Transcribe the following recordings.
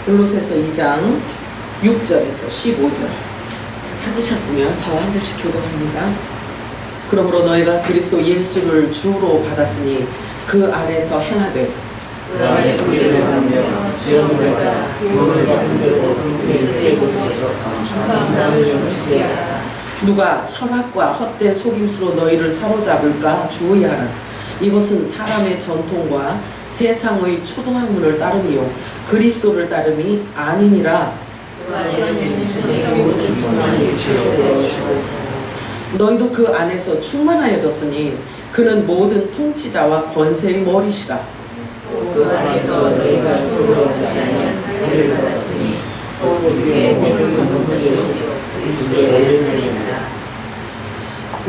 골로새서 2장 6절에서 15절 찾으셨으면 저와 한 절씩 교독합니다. 그러므로 너희가 그리스도 예수를 주로 받았으니 그 안에서 행하되 그 안에 우리를 하며 지원을 받아 구원을 받은 대로 그분의 곳에서 감사함을 전치리라. 누가 철학과 헛된 속임수로 너희를 사로잡을까 주의하라. 이것은 사람의 전통과 세상의 초등학문을 따름이요 그리스도를 따름이 아니니라. 너희도 그 안에서 충만하여졌으니 그는 모든 통치자와 권세의 머리시라. 그 안에서 너희가 서로 자면 은혜를 받았으니 또 우리의 몸을 거는 것이요 그리스도의 몸이니라.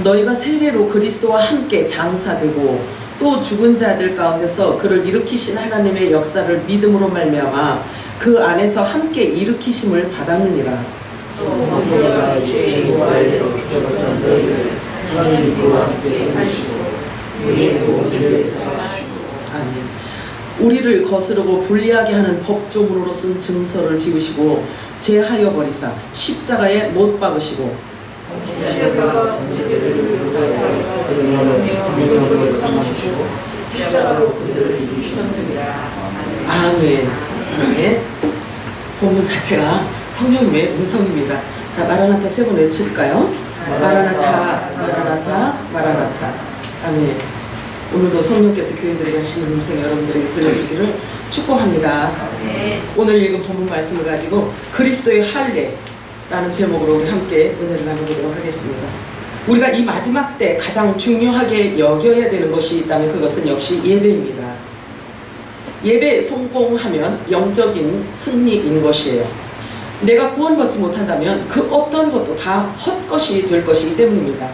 너희가 세례로 그리스도와 함께 장사되고 또 죽은 자들 가운데서 그를 일으키신 하나님의 역사를 믿음으로 말미암아 그 안에서 함께 일으키심을 받았느니라. 또 너희가 죄의 고발대로 붙잡았던 너희를 하나님 그와 함께 살리시고 우리의 구원을 아멘. 우리를 거스르고 불리하게 하는 법조문으로 쓴 증서를 지으시고 제하여 버리사 십자가에 못 박으시고 십자가와 문제를 위로하여 그들을 삼으시고 십자가로 그들을 이기셨느니라. 아멘. 네. 본문 자체가 성령님의 음성입니다. 자, 마라나타 세 번 외칠까요? 마라나타, 마라나타, 마라나타. 아멘. 오늘도 성령께서 교인들에게 하시는 음성이 여러분들에게 들려지기를 축복합니다. 오늘 읽은 본문 말씀을 가지고 그리스도의 할례라는 제목으로 우리 함께 은혜를 나눠보도록 하겠습니다. 우리가 이 마지막 때 가장 중요하게 여겨야 되는 것이 있다면 그것은 역시 예배입니다. 예배에 성공하면 영적인 승리인 것이에요. 내가 구원받지 못한다면 그 어떤 것도 다 헛것이 될 것이기 때문입니다.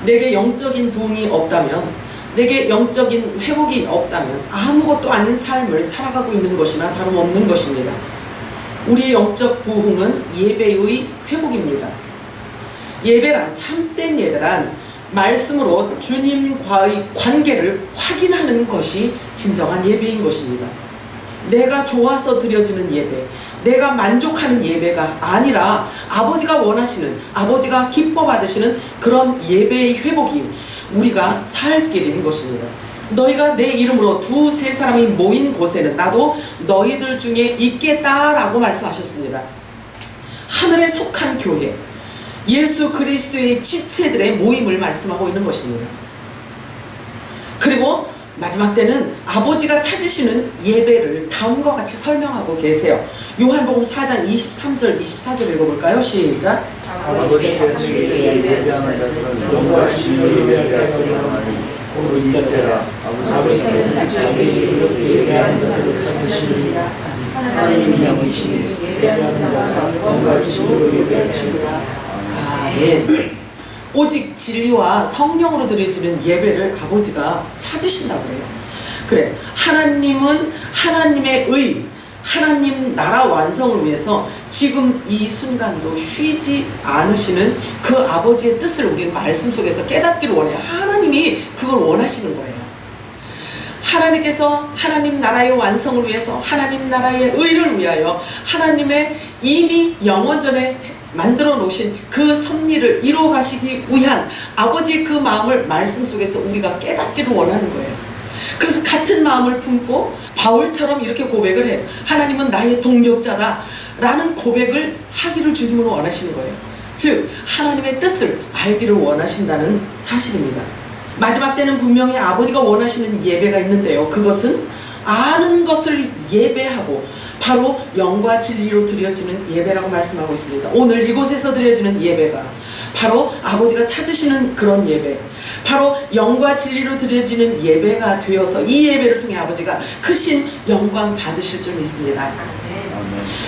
내게 영적인 부흥이 없다면, 내게 영적인 회복이 없다면 아무것도 아닌 삶을 살아가고 있는 것이나 다름없는 것입니다. 우리의 영적 부흥은 예배의 회복입니다. 예배란, 참된 예배란 말씀으로 주님과의 관계를 확인하는 것이 진정한 예배인 것입니다. 내가 좋아서 드려지는 예배, 내가 만족하는 예배가 아니라 아버지가 원하시는, 아버지가 기뻐 받으시는 그런 예배의 회복이 우리가 살 길인 것입니다. 너희가 내 이름으로 두세 사람이 모인 곳에는 나도 너희들 중에 있겠다라고 말씀하셨습니다. 하늘에 속한 교회, 예수 그리스도의 지체들의 모임을 말씀하고 있는 것입니다. 그리고 마지막 때는 아버지가 찾으시는 예배를 다음과 같이 설명하고 계세요. 요한복음 4장 23절 24절 읽어볼까요? 시작. 아버지께서 예배하는 자들은 영과 진리로 예배할 것이라 곧 이때라. 아버지께서 자기 이름으로 예배하는 자를 찾으시니라. 하나님이 영이시니 예배하는 자가 영과 진리로 예배하시니라. 아멘. 오직 진리와 성령으로 드려지는 예배를 아버지가 찾으신다고 해요. 그래, 하나님은 하나님의 의, 하나님 나라 완성을 위해서 지금 이 순간도 쉬지 않으시는 그 아버지의 뜻을 우리는 말씀 속에서 깨닫기를 원해요. 하나님이 그걸 원하시는 거예요. 하나님께서 하나님 나라의 완성을 위해서, 하나님 나라의 의를 위하여 하나님의 이미 영원전에 만들어 놓으신 그 섭리를 이루어 가시기 위한 아버지의 그 마음을 말씀 속에서 우리가 깨닫기를 원하는 거예요. 그래서 같은 마음을 품고 바울처럼 이렇게 고백을 해요. 하나님은 나의 동력자다 라는 고백을 하기를 주님은 원하시는 거예요. 즉 하나님의 뜻을 알기를 원하신다는 사실입니다. 마지막 때는 분명히 아버지가 원하시는 예배가 있는데요, 그것은 아는 것을 예배하고 바로 영과 진리로 드려지는 예배라고 말씀하고 있습니다. 오늘 이곳에서 드려지는 예배가 바로 아버지가 찾으시는 그런 예배, 바로 영과 진리로 드려지는 예배가 되어서 이 예배를 통해 아버지가 크신 영광 받으실 줄 믿습니다.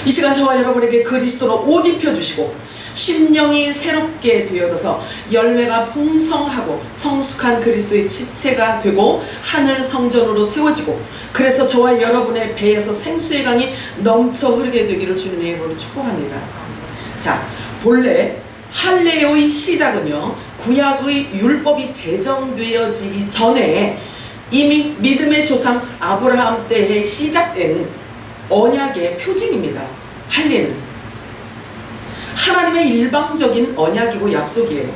이 시간 저와 여러분에게 그리스도로 옷 입혀주시고 심령이 새롭게 되어져서 열매가 풍성하고 성숙한 그리스도의 지체가 되고 하늘 성전으로 세워지고, 그래서 저와 여러분의 배에서 생수의 강이 넘쳐 흐르게 되기를 주님의 이름으로 축복합니다. 자, 본래 할례의 시작은요, 구약의 율법이 제정되어지기 전에 이미 믿음의 조상 아브라함 때에 시작된 언약의 표징입니다. 할례는 하나님의 일방적인 언약이고 약속이에요.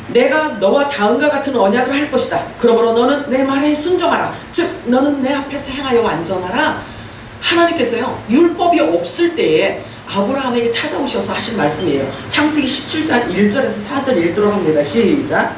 내가 너와 다음과 같은 언약을 할 것이다. 그러므로 너는 내 말에 순종하라. 즉 너는 내 앞에서 행하여 완전하라. 하나님께서요, 율법이 없을 때에 아브라함에게 찾아오셔서 하신 말씀이에요. 창세기 17장 1절에서 4절 읽도록 합니다. 시작.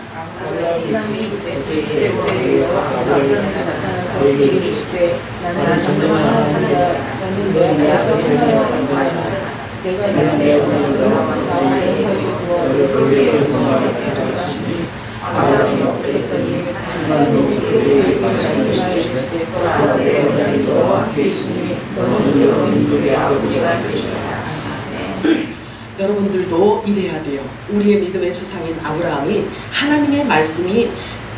여러분들도 이래야 돼요. 우리의 믿음의 조상인 아브라함이 하나님의 말씀이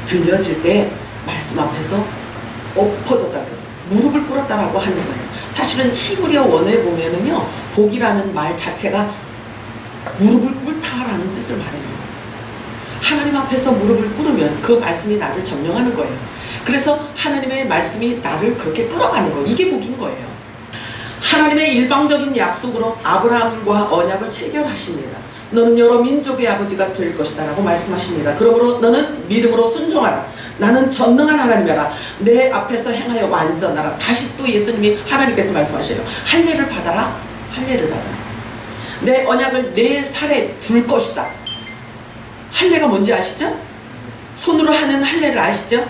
들려질 때 말씀 앞에서 엎어졌다고, 무릎을 꿇었다라고 하는 거예요. 사실은 히브리어 원어에 보면은요, 복이라는 말 자체가 무릎을 꿇다라는 뜻을 말해요. 하나님 앞에서 무릎을 꿇으면 그 말씀이 나를 점령하는 거예요. 그래서 하나님의 말씀이 나를 그렇게 끌어가는 거예요. 이게 복인 거예요. 하나님의 일방적인 약속으로 아브라함과 언약을 체결하십니다. 너는 여러 민족의 아버지가 될 것이다 라고 말씀하십니다. 그러므로 너는 믿음으로 순종하라. 나는 전능한 하나님이라. 내 앞에서 행하여 완전하라. 다시 또 예수님이 하나님께서 말씀하셔요. 할례를 받아라. 할례를 받아라. 내 언약을 내 살에 둘 것이다. 할례가 뭔지 아시죠? 손으로 하는 할례를 아시죠?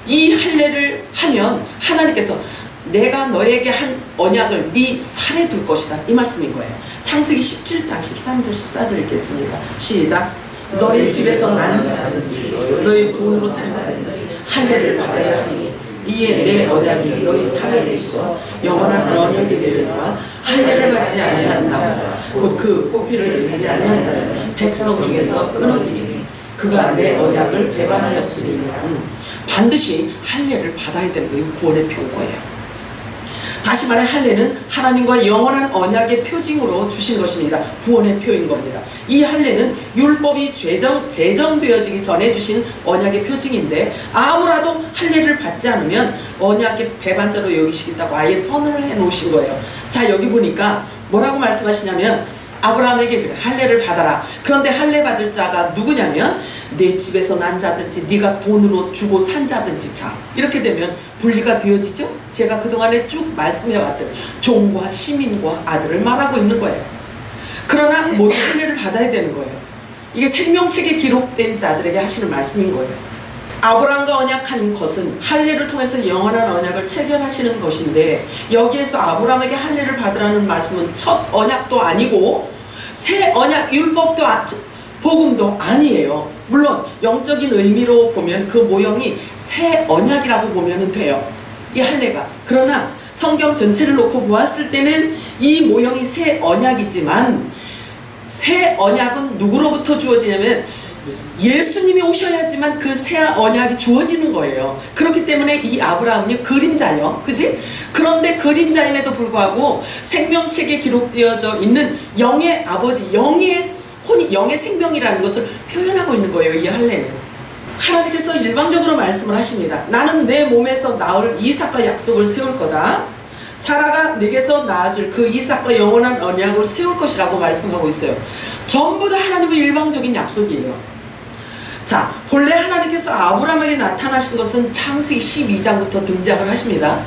이 할례를 하면 하나님께서 내가 너에게 한 언약을 네 살에 둘 것이다. 이 말씀인 거예요. 창세기 17장 13절 14절 읽겠습니다. 시작. 너희 집에서 난 자든지 너희 돈으로 산 자든지 할례를 받아야 하니 이에 내 언약이 너희 살에 있어 영원한 언약이 되리라. 할례를 받지 아니한 남자 곧 그 포피를 내지 아니한 자는 백성 중에서 끊어지리니 그가 내 언약을 배반하였으니 반드시 할례를 받아야 되는 거예요. 구원의 표고예요. 다시 말해 할례는 하나님과 영원한 언약의 표징으로 주신 것입니다. 구원의 표인 겁니다. 이 할례는 율법이 제정되어지기 전에 주신 언약의 표징인데 아무라도 할례를 받지 않으면 언약의 배반자로 여기시겠다고 아예 선언을 해놓으신 거예요. 자, 여기 보니까 뭐라고 말씀하시냐면 아브라함에게 그래, 할례를 받아라. 그런데 할례 받을 자가 누구냐면 내 집에서 난 자든지 네가 돈으로 주고 산 자든지. 자, 이렇게 되면 분리가 되어지죠. 제가 그동안에 쭉 말씀해왔던 종과 시민과 아들을 말하고 있는 거예요. 그러나 모두 할례를 받아야 되는 거예요. 이게 생명책에 기록된 자들에게 하시는 말씀인 거예요. 아브라함과 언약한 것은 할례를 통해서 영원한 언약을 체결하시는 것인데 여기에서 아브라함에게 할례를 받으라는 말씀은 첫 언약도 아니고 새 언약 율법도 복음도 아니에요. 물론 영적인 의미로 보면 그 모형이 새 언약이라고 보면 돼요. 이 할례가. 그러나 성경 전체를 놓고 보았을 때는 이 모형이 새 언약이지만 새 언약은 누구로부터 주어지냐면 예수님이 오셔야지만 그 새 언약이 주어지는 거예요. 그렇기 때문에 이 아브라함이 그림자요. 그지? 그런데 그림자임에도 불구하고 생명책에 기록되어져 있는 영의 아버지, 영의 생명이라는 것을 표현하고 있는 거예요. 이 할례는. 하나님께서 일방적으로 말씀을 하십니다. 나는 내 몸에서 낳을 이삭과 약속을 세울 거다. 사라가 내게서 낳아줄 그 이삭과 영원한 언약을 세울 것이라고 말씀하고 있어요. 전부 다 하나님의 일방적인 약속이에요. 자, 본래 하나님께서 아브라함에게 나타나신 것은 창세기 12장부터 등장을 하십니다.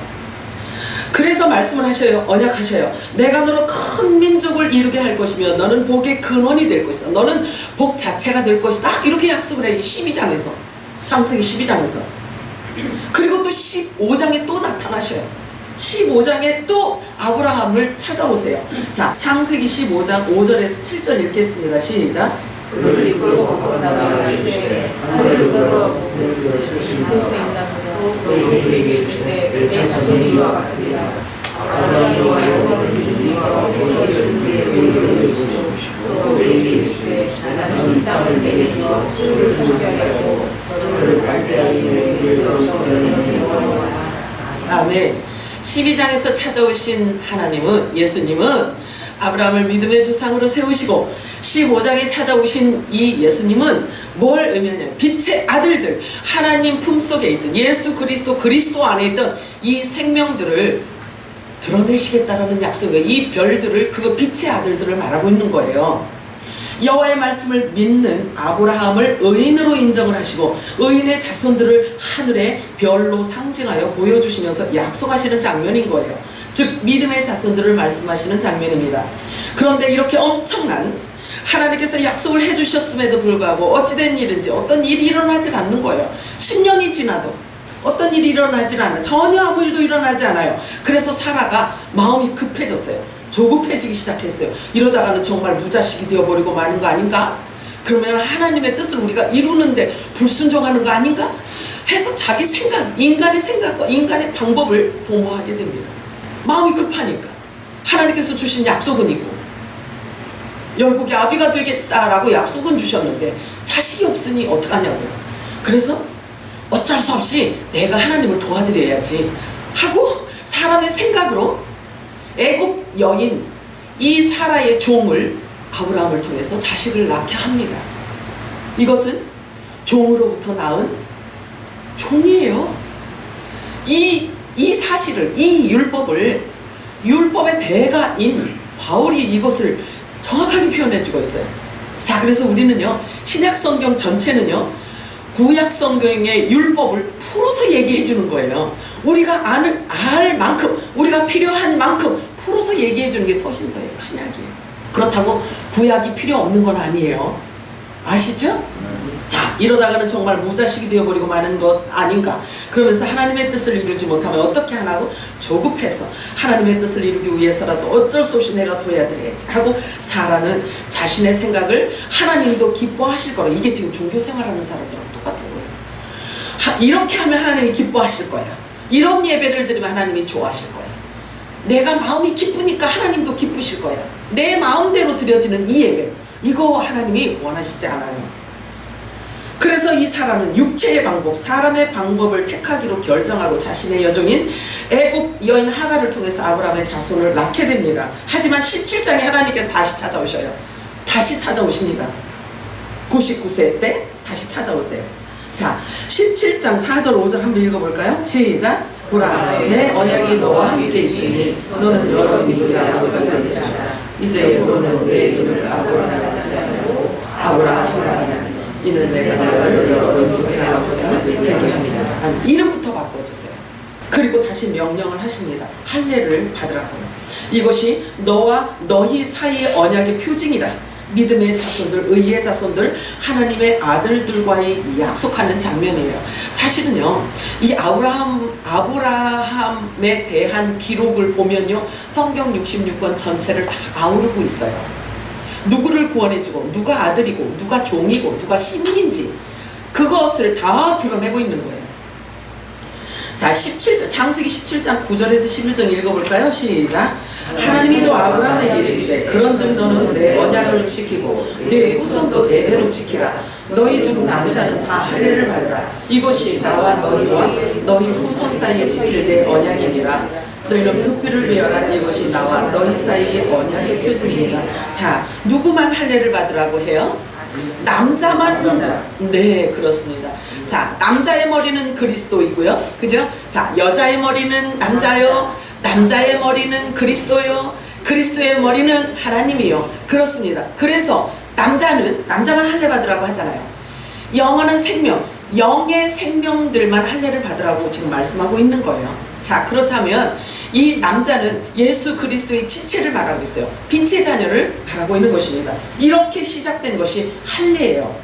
그래서 말씀을 하셔요. 언약하셔요. 내가 너로 큰 민족을 이루게 할 것이며 너는 복의 근원이 될 것이다. 너는 복 자체가 될 것이다. 이렇게 약속을 해요. 12장에서. 창세기 12장에서. 그리고 또 15장에 또 나타나셔요. 15장에 또 아브라함을 찾아오세요. 자, 창세기 15장 5절에서 7절 읽겠습니다. 시작. 그를 이끌고 걸어나가시되 하늘을 걸어 그에게 이르시되 내 자손이 이와 같으리라. 아브라함과 여호와는 이와 어디서 우리에게 이르시고 또 그에게 이르시되 나는 이 땅을 내게 주어 수를 성취하려고 너를 갈대아인을 위해서 성전을 여호와라. 아멘. 12장에서 찾아오신 하나님은, 예수님은 아브라함을 믿음의 조상으로 세우시고 15장에 찾아오신 이 예수님은 뭘 의미하냐면 빛의 아들들, 하나님 품속에 있던 예수 그리스도 안에 있던 이 생명들을 드러내시겠다라는 약속이에요. 이 별들을, 그거 빛의 아들들을 말하고 있는 거예요. 여호와의 말씀을 믿는 아브라함을 의인으로 인정을 하시고 의인의 자손들을 하늘의 별로 상징하여 보여주시면서 약속하시는 장면인 거예요. 즉 믿음의 자손들을 말씀하시는 장면입니다. 그런데 이렇게 엄청난 하나님께서 약속을 해주셨음에도 불구하고 어찌된 일인지 어떤 일이 일어나질 않는 거예요. 10년이 지나도 어떤 일이 일어나질 않아요. 전혀 아무 일도 일어나지 않아요. 그래서 사라가 마음이 급해졌어요. 조급해지기 시작했어요. 이러다가는 정말 무자식이 되어버리고 마는 거 아닌가? 그러면 하나님의 뜻을 우리가 이루는데 불순종하는 거 아닌가? 해서 자기 생각, 인간의 생각과 인간의 방법을 도모하게 됩니다. 마음이 급하니까. 하나님께서 주신 약속은 있고 열국의 아비가 되겠다라고 약속은 주셨는데 자식이 없으니 어떡하냐고요. 그래서 어쩔 수 없이 내가 하나님을 도와드려야지 하고 사람의 생각으로 애굽 여인 이 사라의 종을 아브라함을 통해서 자식을 낳게 합니다. 이것은 종으로부터 낳은 종이에요. 이 사실을, 이 율법의 대가인 바울이 이것을 정확하게 표현해주고 있어요. 자, 그래서 우리는요, 신약 성경 전체는요, 구약 성경의 율법을 풀어서 얘기해 주는 거예요. 우리가 알 만큼, 우리가 필요한 만큼 풀어서 얘기해 주는 게 서신서예요. 신약이에요. 그렇다고 구약이 필요 없는 건 아니에요. 아시죠? 자, 이러다가는 정말 무자식이 되어버리고 마는 것 아닌가. 그러면서 하나님의 뜻을 이루지 못하면 어떻게 하나고 조급해서 하나님의 뜻을 이루기 위해서라도 어쩔 수 없이 내가 도와드려야지 하고 사라는 자신의 생각을 하나님도 기뻐하실 거라. 이게 지금 종교생활하는 사람들하고 똑같은 거예요. 이렇게 하면 하나님이 기뻐하실 거야. 이런 예배를 드리면 하나님이 좋아하실 거야. 내가 마음이 기쁘니까 하나님도 기쁘실 거야. 내 마음대로 드려지는 이 예배, 이거 하나님이 원하시지 않아요. 그래서 이 사람은 육체의 방법, 사람의 방법을 택하기로 결정하고 자신의 여종인 애굽 여인 하가를 통해서 아브라함의 자손을 낳게 됩니다. 하지만 17장에 하나님께서 다시 찾아오셔요. 다시 찾아오십니다. 99세 때 다시 찾아오세요. 자, 17장 4절 5절 한번 읽어볼까요? 시작! 보라, 내 언약이 너와 함께 있으니 너는 여러 민족의 아버지가 되리라. 이제부로는 내 이름을 아브라함이라고 아브라함이라. 이는 내가 너를 여러 민족의 아버지가 되게 합니다. 이름부터 바꿔주세요. 그리고 다시 명령을 하십니다. 할례를 받으라고요. 이것이 너와 너희 사이의 언약의 표징이라. 믿음의 자손들, 의의 자손들, 하나님의 아들들과의 약속하는 장면이에요. 사실은요, 이 아브라함에 대한 기록을 보면요, 성경 66권 전체를 다 아우르고 있어요. 누구를 구원해주고, 누가 아들이고, 누가 종이고, 누가 신인지 그것을 다 드러내고 있는 거예요. 자, 17장, 창세기 17장 9절에서 11절 읽어볼까요? 시작! 하나님이 또 아브라함에게 이르시되 그런즉 너는 내 언약을 지키고 내 후손도 대대로 지키라. 너희 중 남자는 다 할례를 받으라. 이것이 나와 너희와 너희 후손 사이에 지킬 내 언약이니라. 너희는 표표를 베어라. 이것이 나와 너희 사이의 언약의 표징이니라. 자, 누구만 할례를 받으라고 해요? 남자만. 네, 그렇습니다. 자, 남자의 머리는 그리스도이고요, 그죠? 자, 여자의 머리는 남자요, 남자의 머리는 그리스도요, 그리스도의 머리는 하나님이요. 그렇습니다. 그래서 남자만 할례 받으라고 하잖아요. 영원한 생명, 영의 생명들만 할례를 받으라고 지금 말씀하고 있는 거예요. 자, 그렇다면 이 남자는 예수 그리스도의 지체를 말하고 있어요. 빛의 자녀를 말하고 있는 것입니다. 이렇게 시작된 것이 할례예요.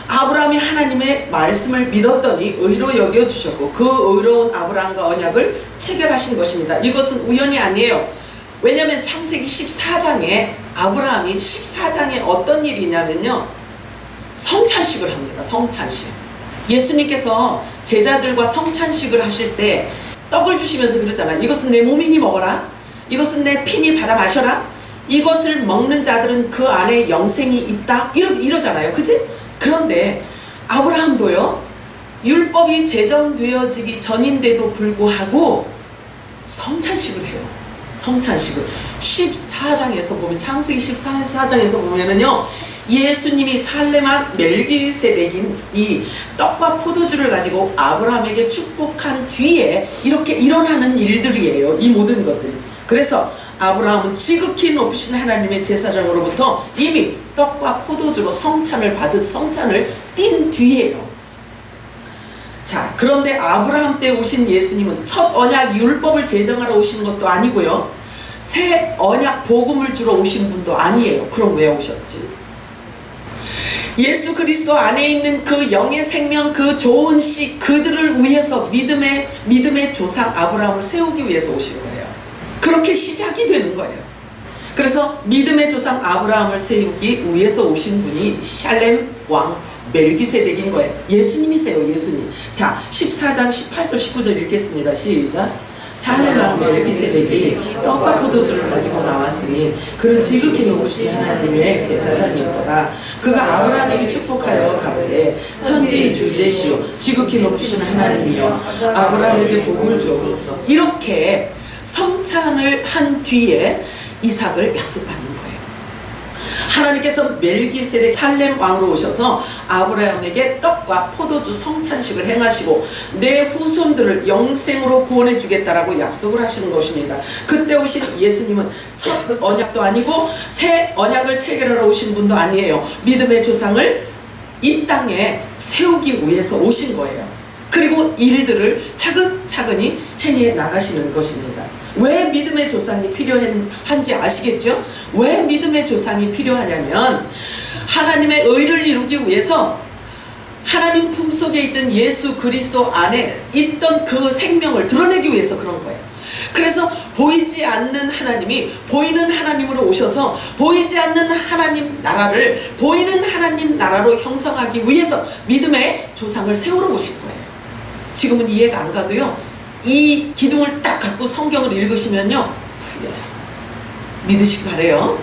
아브라함이 하나님의 말씀을 믿었더니 의로 여겨주셨고 그 의로운 아브라함과 언약을 체결하신 것입니다. 이것은 우연이 아니에요. 왜냐하면 창세기 14장에 아브라함이 14장에 어떤 일이 있냐면요, 성찬식을 합니다. 성찬식. 예수님께서 제자들과 성찬식을 하실 때 떡을 주시면서 그러잖아요. 이것은 내 몸이니 먹어라. 이것은 내 피니 받아 마셔라. 이것을 먹는 자들은 그 안에 영생이 있다. 이러잖아요. 그치? 그런데 아브라함도요, 율법이 제정되어지기 전인데도 불구하고 성찬식을 해요. 성찬식을 14장에서 보면, 창세기 14장에서 보면은요, 예수님이 살레만 멜기세덱인 이 떡과 포도주를 가지고 아브라함에게 축복한 뒤에 이렇게 일어나는 일들이에요. 이 모든 것들이. 그래서 아브라함은 지극히 높으신 하나님의 제사장으로부터 이미 떡과 포도주로 성찬을 띈 뒤에요. 자, 그런데 아브라함 때 오신 예수님은 첫 언약 율법을 제정하러 오신 것도 아니고요, 새 언약 복음을 주러 오신 분도 아니에요. 그럼 왜 오셨지? 예수 그리스도 안에 있는 그 영의 생명, 그 좋은 씨, 그들을 위해서 믿음의 조상 아브라함을 세우기 위해서 오신 거예요. 그렇게 시작이 되는 거예요. 그래서 믿음의 조상 아브라함을 세우기 위해서 오신 분이 샬렘 왕 멜기세덱인 거예요. 예수님이세요, 예수님. 자, 14장 18절 19절 읽겠습니다. 시작. 살렘 왕 멜기세덱이 떡과 포도주를 가지고 나왔으니 그는 지극히 높으신 하나님의 제사장이었더라. 그가 아브라함에게 축복하여 가로되 천지의 주제시오 지극히 높으신 하나님이여 아브라함에게 복을 주옵소서. 이렇게 성찬을 한 뒤에 이삭을 약속받는 거예요. 하나님께서 멜기세덱 살렘 왕으로 오셔서 아브라함에게 떡과 포도주 성찬식을 행하시고 내 후손들을 영생으로 구원해 주겠다라고 약속을 하시는 것입니다. 그때 오신 예수님은 첫 언약도 아니고 새 언약을 체결하러 오신 분도 아니에요. 믿음의 조상을 이 땅에 세우기 위해서 오신 거예요. 그리고 일들을 차근차근히 행해 나가시는 것입니다. 왜 믿음의 조상이 필요한지 아시겠죠? 왜 믿음의 조상이 필요하냐면 하나님의 의를 이루기 위해서 하나님 품속에 있던 예수 그리스도 안에 있던 그 생명을 드러내기 위해서 그런 거예요. 그래서 보이지 않는 하나님이 보이는 하나님으로 오셔서 보이지 않는 하나님 나라를 보이는 하나님 나라로 형성하기 위해서 믿음의 조상을 세우러 오신 거예요. 지금은 이해가 안 가도요, 이 기둥을 딱 갖고 성경을 읽으시면요 풀려요. 믿으시기 바래요.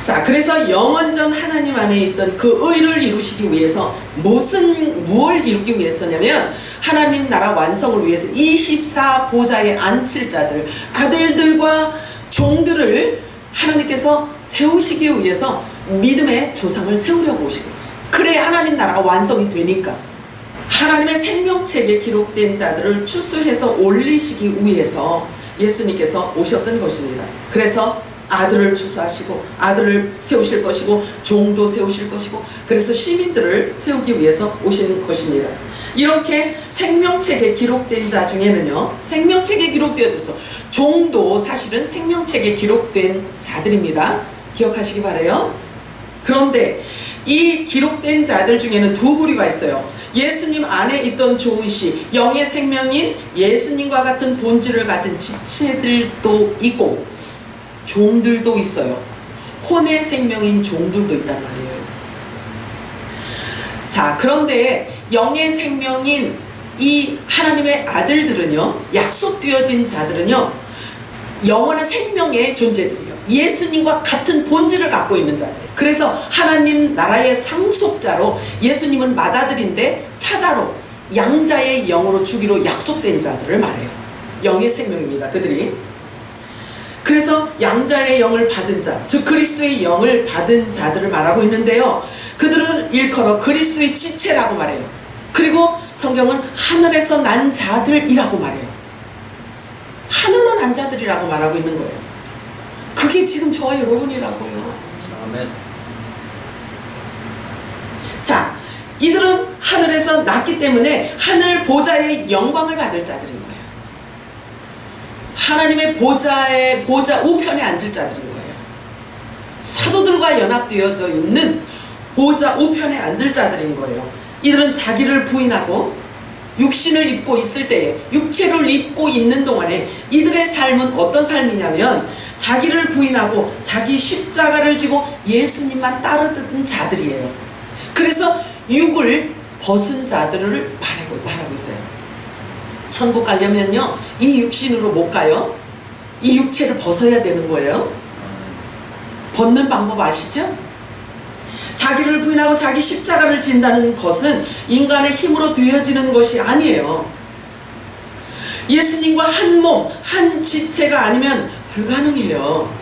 자, 그래서 영원전 하나님 안에 있던 그 의를 이루시기 위해서 무엇을 이루기 위해서냐면 하나님 나라 완성을 위해서 24 보좌에 앉힐 자들, 아들들과 종들을 하나님께서 세우시기 위해서 믿음의 조상을 세우려고 오신 거예요. 그래야 하나님 나라가 완성이 되니까. 하나님의 생명책에 기록된 자들을 추수해서 올리시기 위해서 예수님께서 오셨던 것입니다. 그래서 아들을 추수하시고 아들을 세우실 것이고 종도 세우실 것이고 그래서 시민들을 세우기 위해서 오신 것입니다. 이렇게 생명책에 기록된 자 중에는요, 생명책에 기록되어졌어. 종도 사실은 생명책에 기록된 자들입니다. 기억하시기 바라요. 그런데 이 기록된 자들 중에는 두 부류가 있어요. 예수님 안에 있던 좋은 씨, 영의 생명인 예수님과 같은 본질을 가진 지체들도 있고 종들도 있어요. 혼의 생명인 종들도 있단 말이에요. 자, 그런데 영의 생명인 이 하나님의 아들들은요, 약속되어진 자들은요, 영원한 생명의 존재들이에요. 예수님과 같은 본질을 갖고 있는 자들. 그래서 하나님 나라의 상속자로 예수님은 맏아들인데 차자로 양자의 영으로 주기로 약속된 자들을 말해요. 영의 생명입니다, 그들이. 그래서 양자의 영을 받은 자, 즉 그리스도의 영을 받은 자들을 말하고 있는데요, 그들은 일컬어 그리스도의 지체라고 말해요. 그리고 성경은 하늘에서 난 자들이라고 말해요. 하늘로 난 자들이라고 말하고 있는 거예요. 그게 지금 저와 여러분이라고요. 아멘. 자, 이들은 하늘에서 났기 때문에 하늘 보좌의 영광을 받을 자들인 거예요. 하나님의 보좌 우편에 앉을 자들인 거예요. 사도들과 연합되어져 있는 보좌 우편에 앉을 자들인 거예요. 이들은 자기를 부인하고 육신을 입고 있을 때에, 육체를 입고 있는 동안에 이들의 삶은 어떤 삶이냐면 자기를 부인하고 자기 십자가를 지고 예수님만 따르던 자들이에요. 그래서 육을 벗은 자들을 말하고 있어요. 천국 가려면요, 이 육신으로 못 가요. 이 육체를 벗어야 되는 거예요. 벗는 방법 아시죠? 자기를 부인하고 자기 십자가를 진다는 것은 인간의 힘으로 되어지는 것이 아니에요. 예수님과 한 몸, 한 지체가 아니면 불가능해요.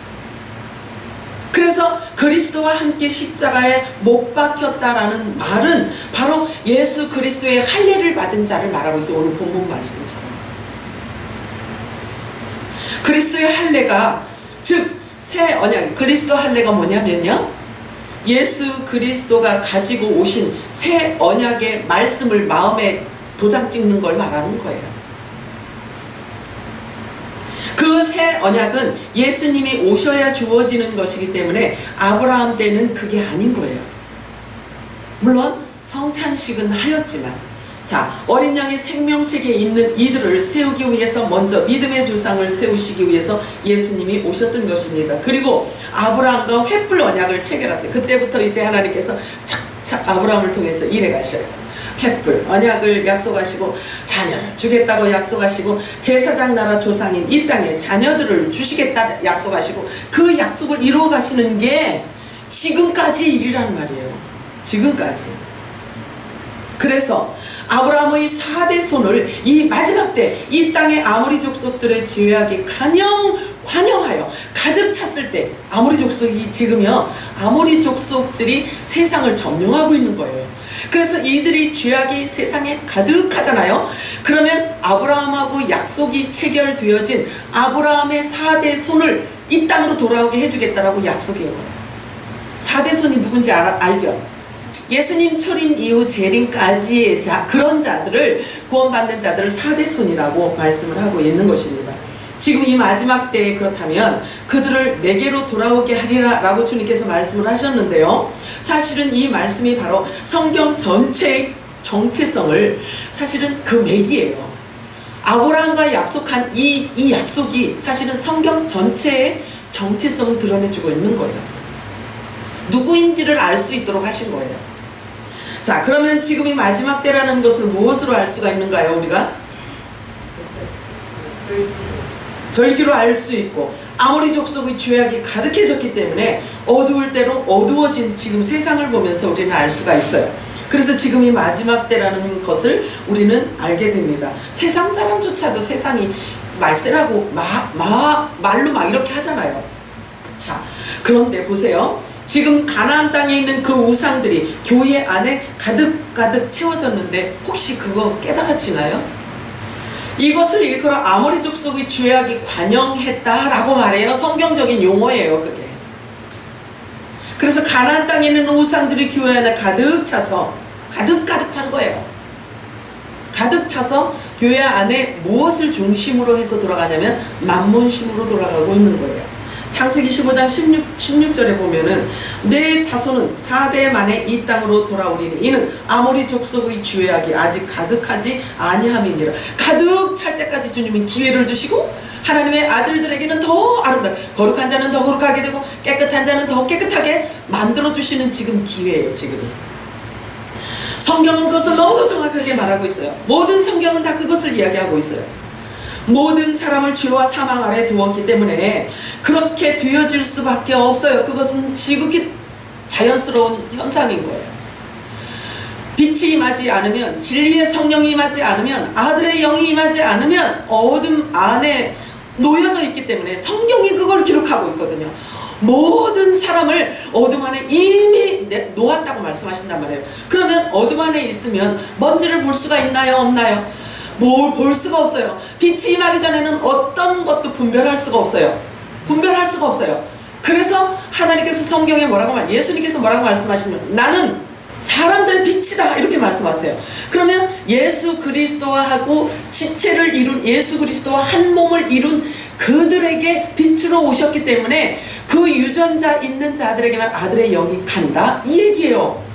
그래서 그리스도와 함께 십자가에 못 박혔다라는 말은 바로 예수 그리스도의 할례를 받은 자를 말하고 있어요. 오늘 본문 말씀처럼. 그리스도의 할례가, 즉 새 언약, 그리스도 할례가 뭐냐면요, 예수 그리스도가 가지고 오신 새 언약의 말씀을 마음에 도장 찍는 걸 말하는 거예요. 그 새 언약은 예수님이 오셔야 주어지는 것이기 때문에 아브라함 때는 그게 아닌 거예요. 물론 성찬식은 하였지만, 자, 어린 양의 생명책에 있는 이들을 세우기 위해서 먼저 믿음의 조상을 세우시기 위해서 예수님이 오셨던 것입니다. 그리고 아브라함과 횃불 언약을 체결하세요. 그때부터 이제 하나님께서 착착 아브라함을 통해서 일해 가셔요. 횃불 언약을 약속하시고 자녀를 주겠다고 약속하시고 제사장 나라 조상인 이 땅에 자녀들을 주시겠다 약속하시고 그 약속을 이루어 가시는 게 지금까지 일이란 말이에요. 지금까지. 그래서 아브라함의 4대 손을 이 마지막 때 이 땅의 아모리 족속들의 죄악이 관영하여 가득 찼을 때, 아모리 족속이 지금요, 아모리 족속들이 세상을 점령하고 있는 거예요. 그래서 이들이 죄악이 세상에 가득하잖아요. 그러면 아브라함하고 약속이 체결되어진 아브라함의 4대 손을 이 땅으로 돌아오게 해주겠다라고 약속해요. 4대 손이 누군지 알죠? 예수님 초림 이후 재림까지의 그런 자들을, 구원받는 자들을 4대 손이라고 말씀을 하고 있는 것입니다. 지금 이 마지막 때에 그렇다면 그들을 내게로 돌아오게 하리라 라고 주님께서 말씀을 하셨는데요, 사실은 이 말씀이 바로 성경 전체의 정체성을, 사실은 그 맥이에요. 아브라함과 약속한 이 약속이 사실은 성경 전체의 정체성을 드러내주고 있는 거예요. 누구인지를 알 수 있도록 하신 거예요. 자, 그러면 지금 이 마지막 때라는 것을 무엇으로 알 수가 있는가요? 우리가 절기로 알 수 있고, 아모리 족속의 죄악이 가득해졌기 때문에 어두울 대로 어두워진 지금 세상을 보면서 우리는 알 수가 있어요. 그래서 지금 이 마지막 때라는 것을 우리는 알게 됩니다. 세상 사람조차도 세상이 말세라고 말로 막 이렇게 하잖아요. 자, 그런데 보세요. 지금 가나안 땅에 있는 그 우상들이 교회 안에 가득 채워졌는데 혹시 그거 깨달아지나요? 이것을 일컬어 아모리 족속의 죄악이 관영했다라고 말해요. 성경적인 용어예요, 그게. 그래서 가나안 땅에 있는 우상들이 교회 안에 가득 차서 가득 찬 거예요. 가득 차서 교회 안에 무엇을 중심으로 해서 돌아가냐면 만몬심으로 돌아가고 있는 거예요. 창세기 15장 16절에 보면은 내 자손은 4대 만에 이 땅으로 돌아오리니 이는 아모리 족속의 죄악이 아직 가득하지 아니함이니라. 가득 찰 때까지 주님은 기회를 주시고, 하나님의 아들들에게는 더 아름답게, 거룩한 자는 더 거룩하게 되고 깨끗한 자는 더 깨끗하게 만들어주시는 지금 기회예요. 지금 성경은 그것을 너무도 정확하게 말하고 있어요. 모든 성경은 다 그것을 이야기하고 있어요. 모든 사람을 죄와 사망 아래 두었기 때문에 그렇게 되어질 수밖에 없어요. 그것은 지극히 자연스러운 현상인 거예요. 빛이 임하지 않으면, 진리의 성령이 임하지 않으면, 아들의 영이 임하지 않으면 어둠 안에 놓여져 있기 때문에 성경이 그걸 기록하고 있거든요. 모든 사람을 어둠 안에 이미 놓았다고 말씀하신단 말이에요. 그러면 어둠 안에 있으면 먼지를 볼 수가 있나요? 없나요? 뭘 볼 수가 없어요. 빛이 임하기 전에는 어떤 것도 분별할 수가 없어요. 분별할 수가 없어요. 그래서 하나님께서 성경에 예수님께서 뭐라고 말씀하시면, 나는 사람들의 빛이다 이렇게 말씀하세요. 그러면 예수 그리스도하고 지체를 이룬, 예수 그리스도와 한 몸을 이룬 그들에게 빛으로 오셨기 때문에 그 유전자 있는 자들에게만 아들의 영이 간다 이 얘기예요.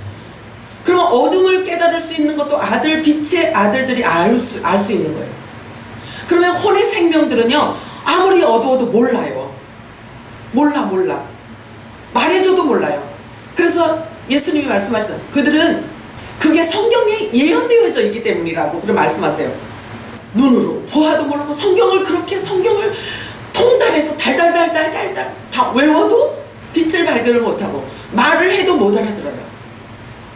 그럼 어둠을 깨달을 수 있는 것도 빛의 아들들이 알 수 있는 거예요. 그러면 혼의 생명들은요, 아무리 어두워도 몰라요. 몰라. 말해줘도 몰라요. 그래서 예수님이 말씀하시는, 그들은 그게 성경에 예언되어져 있기 때문이라고 그렇게 말씀하세요. 눈으로 보아도 모르고 성경을 통달해서 달달 다 외워도 빛을 발견을 못하고 말을 해도 못 알아들어요.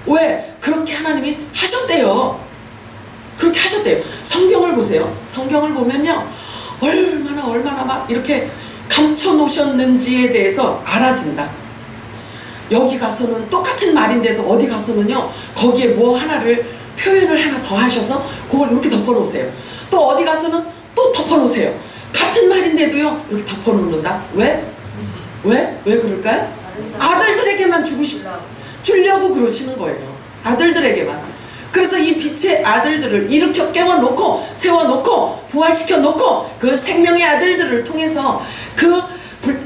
왜? 그렇게 하나님이 하셨대요. 그렇게 하셨대요. 성경을 보세요. 성경을 보면요, 얼마나 막 이렇게 감춰 놓으셨는지에 대해서 알아진다. 여기 가서는 똑같은 말인데도 어디 가서는요, 거기에 뭐 하나를 표현을 하나 더 하셔서 그걸 이렇게 덮어 놓으세요. 또 어디 가서는 또 덮어 놓으세요. 똑같은 말인데도요 이렇게 덮어놓는다. 왜? 왜 그럴까요? 아들들에게만 주려고 그러시는 거예요. 아들들에게만. 그래서 이 빛의 아들들을 일으켜 깨워놓고 세워놓고 부활시켜놓고 그 생명의 아들들을 통해서 그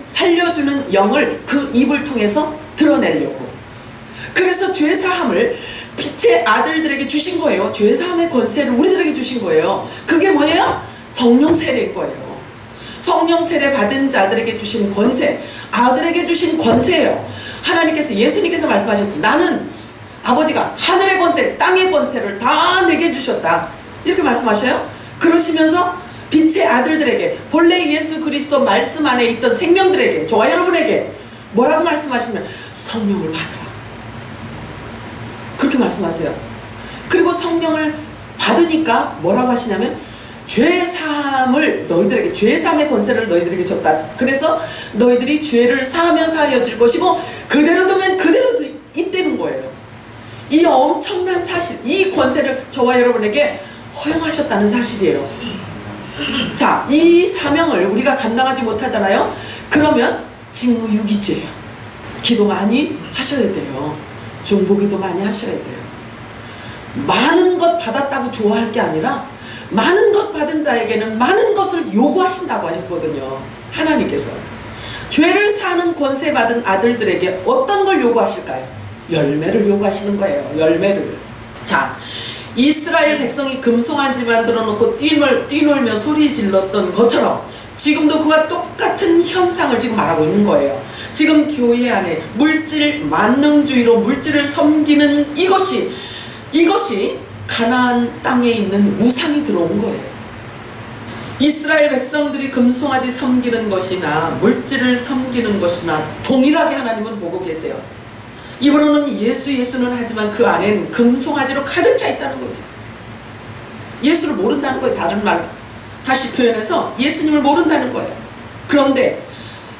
살려주는 영을 그 입을 통해서 드러내려고. 그래서 죄사함을 빛의 아들들에게 주신 거예요. 죄사함의 권세를 우리들에게 주신 거예요. 그게 뭐예요? 성령 세례인 거예요. 성령 세례 받은 자들에게 주신 권세, 아들에게 주신 권세예요. 하나님께서, 예수님께서 말씀하셨죠. 나는 아버지가 하늘의 권세, 땅의 권세를 다 내게 주셨다. 이렇게 말씀하셔요. 그러시면서 빛의 아들들에게, 본래 예수 그리스도 말씀 안에 있던 생명들에게, 저와 여러분에게 뭐라고 말씀하시면 성령을 받아라. 그렇게 말씀하세요. 그리고 성령을 받으니까 뭐라고 하시냐면 죄사함을 너희들에게, 죄사함의 권세를 너희들에게 줬다. 그래서 너희들이 죄를 사하면 사하여질 것이고 그대로 두면 그대로 있다는 거예요. 이 엄청난 사실, 이 권세를 저와 여러분에게 허용하셨다는 사실이에요. 자, 이 사명을 우리가 감당하지 못하잖아요. 그러면 직무유기죄예요. 기도 많이 하셔야 돼요. 중보기도 많이 하셔야 돼요. 많은 것 받았다고 좋아할 게 아니라 많은 것 받은 자에게는 많은 것을 요구하신다고 하셨거든요. 하나님께서 죄를 사는 권세 받은 아들들에게 어떤 걸 요구하실까요? 열매를 요구하시는 거예요. 열매를. 자, 이스라엘 백성이 금송아지 만들어 놓고 뛰놀며 소리 질렀던 것처럼 지금도 그와 똑같은 현상을 지금 말하고 있는 거예요. 지금 교회 안에 물질 만능주의로 물질을 섬기는 이것이 가나안 땅에 있는 우상이 들어온 거예요. 이스라엘 백성들이 금송아지 섬기는 것이나 물질을 섬기는 것이나 동일하게 하나님은 보고 계세요. 입으로는 예수는 하지만 그 안에는 금송아지로 가득 차 있다는 거죠. 예수를 모른다는 거예요. 다른 말로 다시 표현해서 예수님을 모른다는 거예요. 그런데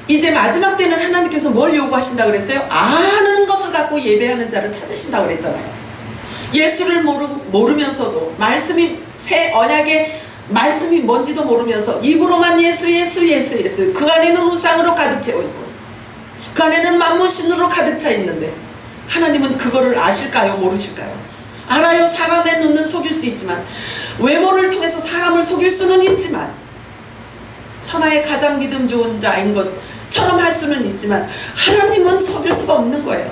이제 마지막 때는 하나님께서 뭘 요구하신다 그랬어요? 아는 것을 갖고 예배하는 자를 찾으신다고 그랬잖아요. 예수를 모르면서도 말씀이, 새 언약의 말씀이 뭔지도 모르면서 입으로만 예수 그 안에는 우상으로 가득 채워 있고 그 안에는 만문신으로 가득 차 있는데 하나님은 그거를 아실까요? 모르실까요? 알아요. 사람의 눈은 속일 수 있지만, 외모를 통해서 사람을 속일 수는 있지만, 천하의 가장 믿음 좋은 자인 것처럼 할 수는 있지만 하나님은 속일 수가 없는 거예요.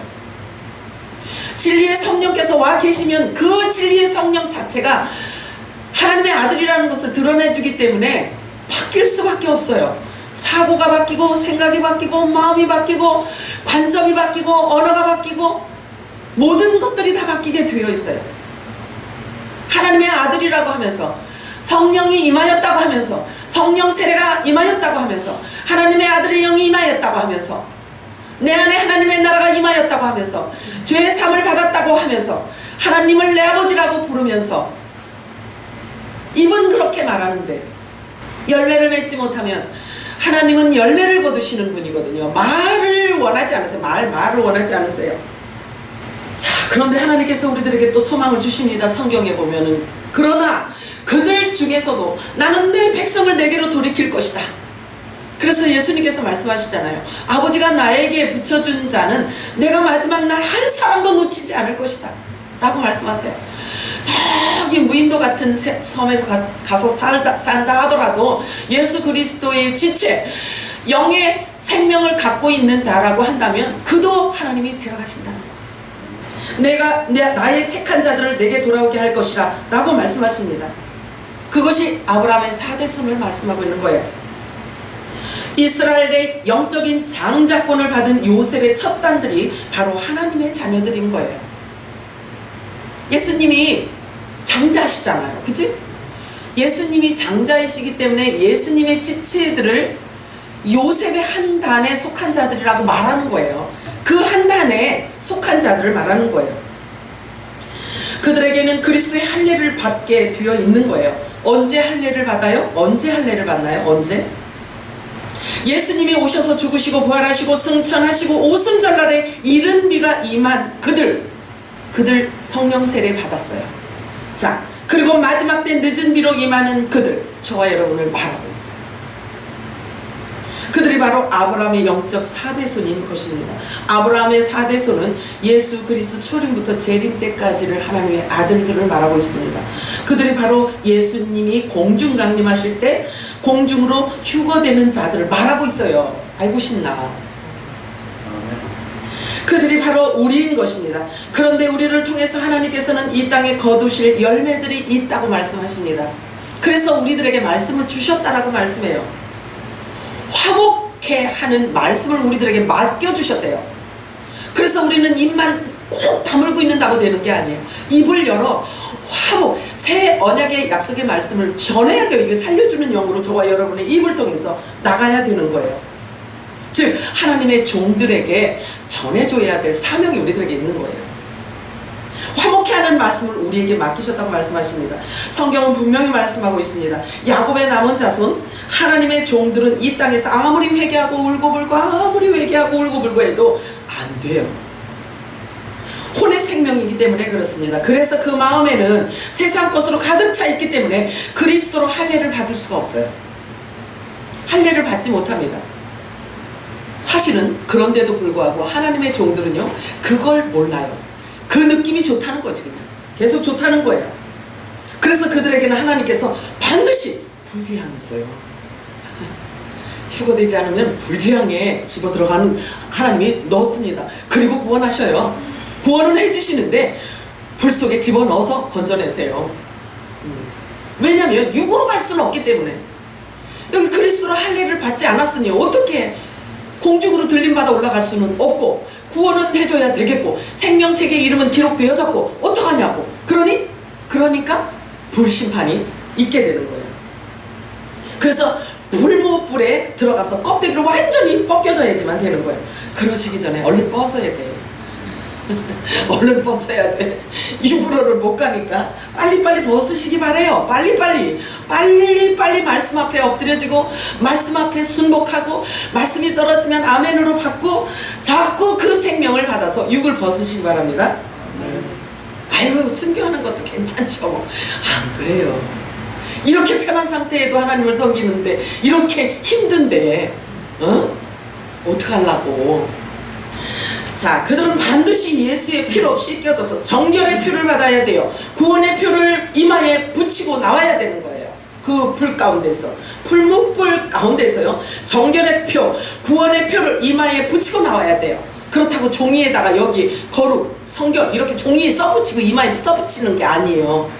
진리의 성령께서 와 계시면 그 진리의 성령 자체가 하나님의 아들이라는 것을 드러내주기 때문에 바뀔 수밖에 없어요. 사고가 바뀌고 생각이 바뀌고 마음이 바뀌고 관점이 바뀌고 언어가 바뀌고 모든 것들이 다 바뀌게 되어 있어요. 하나님의 아들이라고 하면서, 성령이 임하였다고 하면서, 성령 세례가 임하였다고 하면서, 하나님의 아들의 영이 임하였다고 하면서, 내 안에 하나님의 나라가 임하였다고 하면서, 죄의 삶을 받았다고 하면서, 하나님을 내 아버지라고 부르면서 입은 그렇게 말하는데 열매를 맺지 못하면 하나님은 열매를 거두시는 분이거든요. 말을 원하지 않으세요. 말을 원하지 않으세요. 자, 그런데 하나님께서 우리들에게 또 소망을 주십니다. 성경에 보면은, 그러나 그들 중에서도 나는 내 백성을 내게로 돌이킬 것이다. 그래서 예수님께서 말씀하시잖아요. 아버지가 나에게 붙여준 자는 내가 마지막 날 한 사람도 놓치지 않을 것이다 라고 말씀하세요. 저기 무인도 같은 섬에서 가서 산다 하더라도 예수 그리스도의 지체, 영의 생명을 갖고 있는 자라고 한다면 그도 하나님이 데려가신다. 내가 나의 택한 자들을 내게 돌아오게 할 것이라 라고 말씀하십니다. 그것이 아브라함의 4대 손을 말씀하고 있는 거예요. 이스라엘의 영적인 장자권을 받은 요셉의 첫 단들이 바로 하나님의 자녀들인 거예요. 예수님이 장자시잖아요. 그치? 예수님이 장자이시기 때문에 예수님의 지체들을 요셉의 한 단에 속한 자들이라고 말하는 거예요. 그 한 단에 속한 자들을 말하는 거예요. 그들에게는 그리스도의 할례를 받게 되어 있는 거예요. 언제 할례를 받아요? 언제 할례를 받나요? 언제? 예수님이 오셔서 죽으시고 부활하시고 승천하시고 오순절날에 이른 비가 임한 그들 성령 세례 받았어요. 자, 그리고 마지막 때 늦은 비로 임하는 그들, 저와 여러분을 말하고 있어요. 그들이 바로 아브라함의 영적 4대손인 것입니다. 아브라함의 4대손은 예수 그리스도 초림부터 재림 때까지를 하나님의 아들들을 말하고 있습니다. 그들이 바로 예수님이 공중 강림하실 때 공중으로 휴거되는 자들을 말하고 있어요. 알고 싶나? 그들이 바로 우리인 것입니다. 그런데 우리를 통해서 하나님께서는 이 땅에 거두실 열매들이 있다고 말씀하십니다. 그래서 우리들에게 말씀을 주셨다라고 말씀해요. 화목해 하는 말씀을 우리들에게 맡겨주셨대요. 그래서 우리는 입만 꼭 다물고 있는다고 되는 게 아니에요. 입을 열어 화목, 새 언약의 약속의 말씀을 전해야 돼요. 이게 살려주는 영으로 저와 여러분의 입을 통해서 나가야 되는 거예요. 즉 하나님의 종들에게 전해줘야 될 사명이 우리들에게 있는 거예요. 화목해 하는 말씀을 우리에게 맡기셨다고 말씀하십니다. 성경은 분명히 말씀하고 있습니다. 야곱의 남은 자손 하나님의 종들은 이 땅에서 아무리 회개하고 울고불고 아무리 회개하고 울고불고 해도 안 돼요. 혼의 생명이기 때문에 그렇습니다. 그래서 그 마음에는 세상 것으로 가득 차 있기 때문에 그리스도로 할례를 받을 수가 없어요. 할례를 받지 못합니다. 사실은 그런데도 불구하고 하나님의 종들은요 그걸 몰라요. 그 느낌이 좋다는 거지. 그냥 계속 좋다는 거예요. 그래서 그들에게는 하나님께서 반드시 불지향이 있어요. 휴거되지 않으면 불지향에 집어 들어가는 하나님이 넣습니다. 그리고 구원하셔요. 구원은 해주시는데 불 속에 집어넣어서 건져내세요. 왜냐하면 육으로 갈 수는 없기 때문에. 여기 그리스도로 할례를 받지 않았으니 어떻게 공중으로 들림받아 올라갈 수는 없고 구원은 해줘야 되겠고 생명책의 이름은 기록되어졌고 어떡하냐고. 그러니까 불심판이 있게 되는 거예요. 그래서 불못불에 들어가서 껍데기를 완전히 벗겨져야지만 되는 거예요. 그러시기 전에 얼른 벗어야 돼. 얼른 벗어야 돼. 육으로를 못 가니까 빨리빨리 벗으시기 바래요. 빨리빨리 말씀 앞에 엎드려지고 말씀 앞에 순복하고 말씀이 떨어지면 아멘으로 받고 자꾸 그 생명을 받아서 육을 벗으시기 바랍니다. 아이고 순교하는 것도 괜찮죠. 안 그래요. 이렇게 편한 상태에도 하나님을 섬기는데 이렇게 힘든데 어떡하려고. 자, 그들은 반드시 예수의 피로 씻겨져서 정결의 표를 받아야 돼요. 구원의 표를 이마에 붙이고 나와야 되는 거예요. 그 불 가운데서, 불묵불 가운데서요, 정결의 표, 구원의 표를 이마에 붙이고 나와야 돼요. 그렇다고 종이에다가 여기 거룩, 성결 이렇게 종이에 써붙이고 이마에 써붙이는 게 아니에요.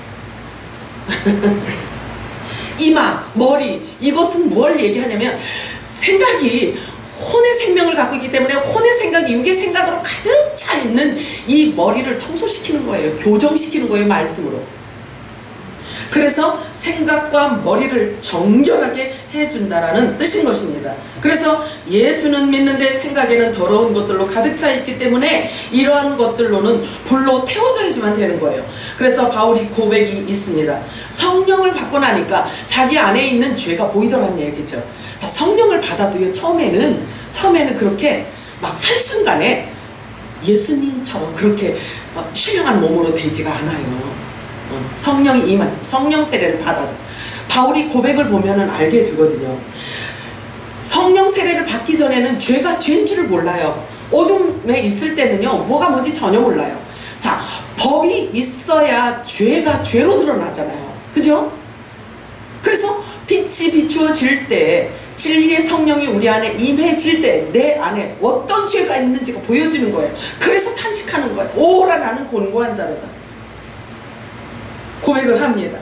이마, 머리, 이것은 뭘 얘기하냐면 생각이 혼의 생명을 갖고 있기 때문에 혼의 생각이 육의 생각으로 가득 차 있는 이 머리를 청소시키는 거예요. 교정시키는 거예요. 말씀으로. 그래서 생각과 머리를 정결하게 해준다라는 뜻인 것입니다. 그래서 예수는 믿는데 생각에는 더러운 것들로 가득 차 있기 때문에 이러한 것들로는 불로 태워져야지만 되는 거예요. 그래서 바울이 고백이 있습니다. 성령을 받고 나니까 자기 안에 있는 죄가 보이더란 얘기죠. 자, 성령을 받아도요, 처음에는 그렇게 막 한순간에 예수님처럼 그렇게 신령한 몸으로 되지가 않아요. 성령이 임한, 성령 세례를 받아도. 바울이 고백을 보면은 알게 되거든요. 성령 세례를 받기 전에는 죄가 죄인 줄을 몰라요. 어둠에 있을 때는요, 뭐가 뭔지 전혀 몰라요. 자, 법이 있어야 죄가 죄로 드러나잖아요. 그죠? 그래서 빛이 비추어질 때, 진리의 성령이 우리 안에 임해질 때 내 안에 어떤 죄가 있는지가 보여지는 거예요. 그래서 탄식하는 거예요. 오라 나는 곤고한 자로다. 고백을 합니다.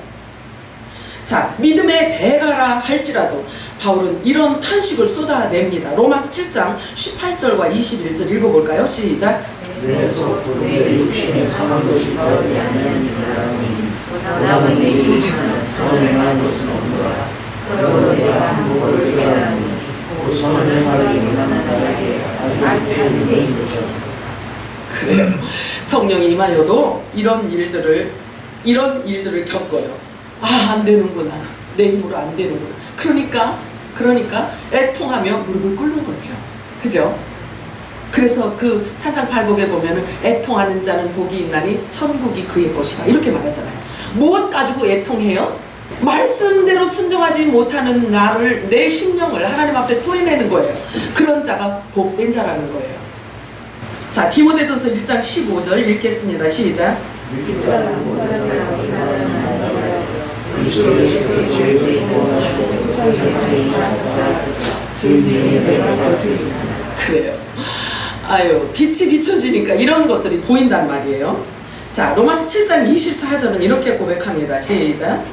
자, 믿음의 대가라 할지라도 바울은 이런 탄식을 쏟아냅니다. 로마서 7장 18절과 21절 읽어볼까요? 시작. 그래서 내 육신에 상한 것이 더하지 아니하는 줄 알았니 남은 내 육신은 선행한 것은 없노라. 그러므로 내가 한국어를 깨달으니 곧 선행하기 원하는 나에게 알게 돼 있으셨습니다. 그래요. 성령이 임하여도 이런 일들을 겪어요. 아, 안 되는구나. 내 힘으로 안 되는구나. 그러니까 애통하며 무릎을 꿇는 거죠. 그죠? 그래서 그 산상팔복에 보면은 애통하는 자는 복이 있나니 천국이 그의 것이라 이렇게 말하잖아요. 무엇 가지고 애통해요? 말씀대로 순종하지 못하는 나를, 내 심령을 하나님 앞에 토해내는 거예요. 그런 자가 복된 자라는 거예요. 자, 디모데전서 1장 15절 읽겠습니다. 시작. 그래요. 아유, 빛이 비춰지니까 이런 것들이 보인단 말이에요. 자, 로마서 7장 24절은 이렇게 고백합니다. 시작.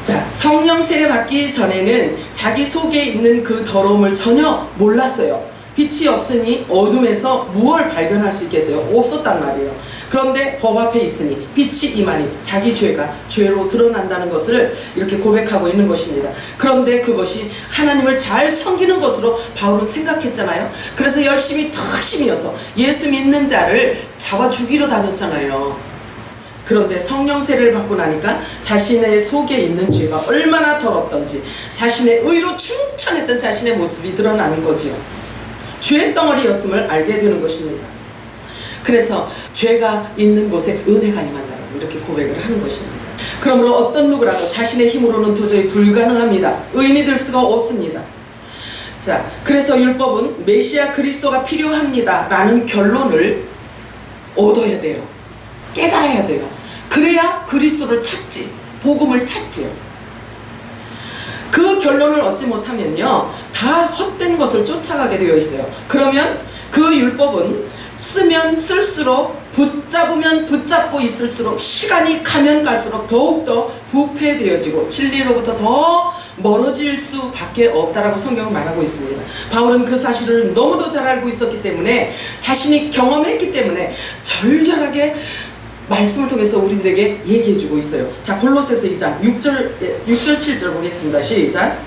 자, 성령 세례 받기 전에는 자기 속에 있는 그 더러움을 전혀 몰랐어요. 빛이 없으니 어둠에서 무엇을 발견할 수 있겠어요? 없었단 말이에요. 그런데 법 앞에 있으니 빛이 임하니 자기 죄가 죄로 드러난다는 것을 이렇게 고백하고 있는 것입니다. 그런데 그것이 하나님을 잘 섬기는 것으로 바울은 생각했잖아요. 그래서 열심히 특심이어서 예수 믿는 자를 잡아 죽이러 다녔잖아요. 그런데 성령 세례를 받고 나니까 자신의 속에 있는 죄가 얼마나 더럽던지, 자신의 의로 충천했던 자신의 모습이 드러나는 거지요. 죄의 덩어리였음을 알게 되는 것입니다. 그래서 죄가 있는 곳에 은혜가 임한다라고 이렇게 고백을 하는 것입니다. 그러므로 어떤 누구라도 자신의 힘으로는 도저히 불가능합니다. 의인이 될 수가 없습니다. 자, 그래서 율법은 메시아 그리스도가 필요합니다 라는 결론을 얻어야 돼요. 깨달아야 돼요. 그래야 그리스도를 찾지, 복음을 찾지요. 그 결론을 얻지 못하면요, 다 헛된 것을 쫓아가게 되어 있어요. 그러면 그 율법은 쓰면 쓸수록, 붙잡으면 붙잡고 있을수록, 시간이 가면 갈수록 더욱더 부패되어지고 진리로부터 더 멀어질 수밖에 없다라고 성경은 말하고 있습니다. 바울은 그 사실을 너무도 잘 알고 있었기 때문에, 자신이 경험했기 때문에 절절하게 말씀을 통해서 우리들에게 얘기해주고 있어요. 자, 골로새서 2장 6절 7절 보겠습니다. 시작.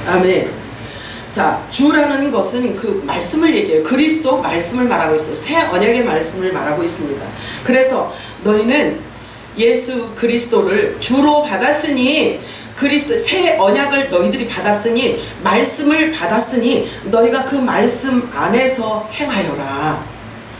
아멘. 자, 주라는 것은 그 말씀을 얘기해요. 그리스도 말씀을 말하고 있어요. 새 언약의 말씀을 말하고 있습니다. 그래서 너희는 예수 그리스도를 주로 받았으니, 그리스도 새 언약을 너희들이 받았으니, 말씀을 받았으니 너희가 그 말씀 안에서 행하여라.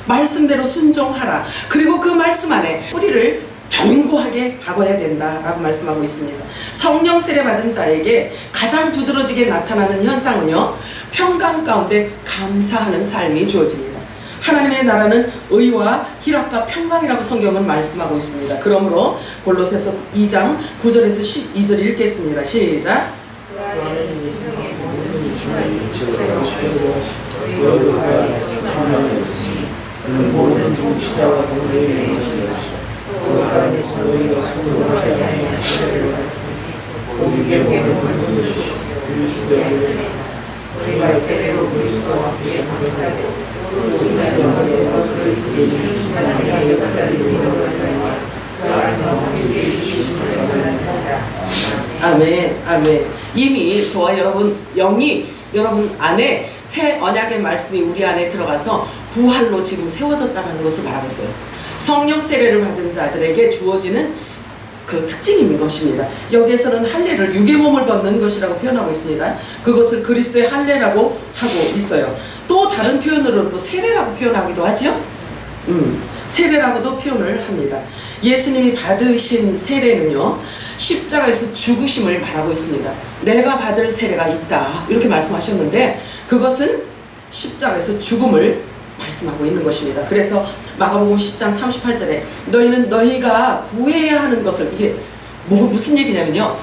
말씀대로 순종하라. 그리고 그 말씀 안에 뿌리를 견고하게 박아야 된다라고 말씀하고 있습니다. 성령 세례 받은 자에게 가장 두드러지게 나타나는 현상은요, 평강 가운데 감사하는 삶이 주어집니다. 하나님의 나라는 의와 희락과 평강이라고 성경은 말씀하고 있습니다. 그러므로 골로새서 2장 9절에서 12절 읽겠습니다. 시작. 아멘, 아멘. 이미 저와 여러분 영이 여러분 안에 새 언약의 말씀이 우리 안에 들어가서 부활로 지금 세워졌다는 것을 말하고 있어요. 성령 세례를 받은 자들에게 주어지는 그 특징인 것입니다. 여기에서는 할례를 육의 몸을 벗는 것이라고 표현하고 있습니다. 그것을 그리스도의 할례라고 하고 있어요. 또 다른 표현으로는 또 세례라고 표현하기도 하죠. 세례라고도 표현을 합니다. 예수님이 받으신 세례는요, 십자가에서 죽으심을 말하고 있습니다. 내가 받을 세례가 있다 이렇게 말씀하셨는데, 그것은 십자가에서 죽음을 말씀하고 있는 것입니다. 그래서 마가복음 10장 38절에 너희는 너희가 구해야 하는 것을, 이게 무슨 얘기냐면요,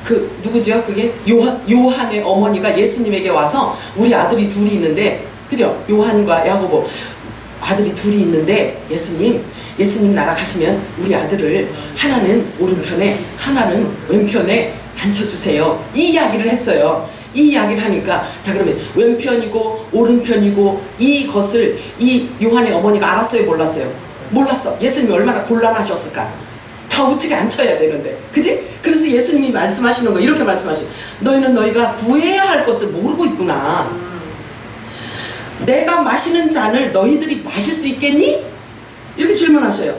그 누구지요? 그게 요한의 어머니가 예수님에게 와서 우리 아들이 둘이 있는데, 그죠? 요한과 야고보 아들이 둘이 있는데 예수님 나아가시면 우리 아들을 하나는 오른편에 하나는 왼편에 앉혀주세요. 이 이야기를 했어요. 이 이야기를 하니까, 자 그러면 왼편이고 오른편이고 이것을 이 요한의 어머니가 알았어요, 몰랐어요? 몰랐어. 예수님이 얼마나 곤란하셨을까. 다 우측에 앉혀야 되는데, 그지? 그래서 예수님이 말씀하시는 거 이렇게 말씀하시죠. 너희는 너희가 구해야 할 것을 모르고 있구나. 내가 마시는 잔을 너희들이 마실 수 있겠니? 이렇게 질문하셔요.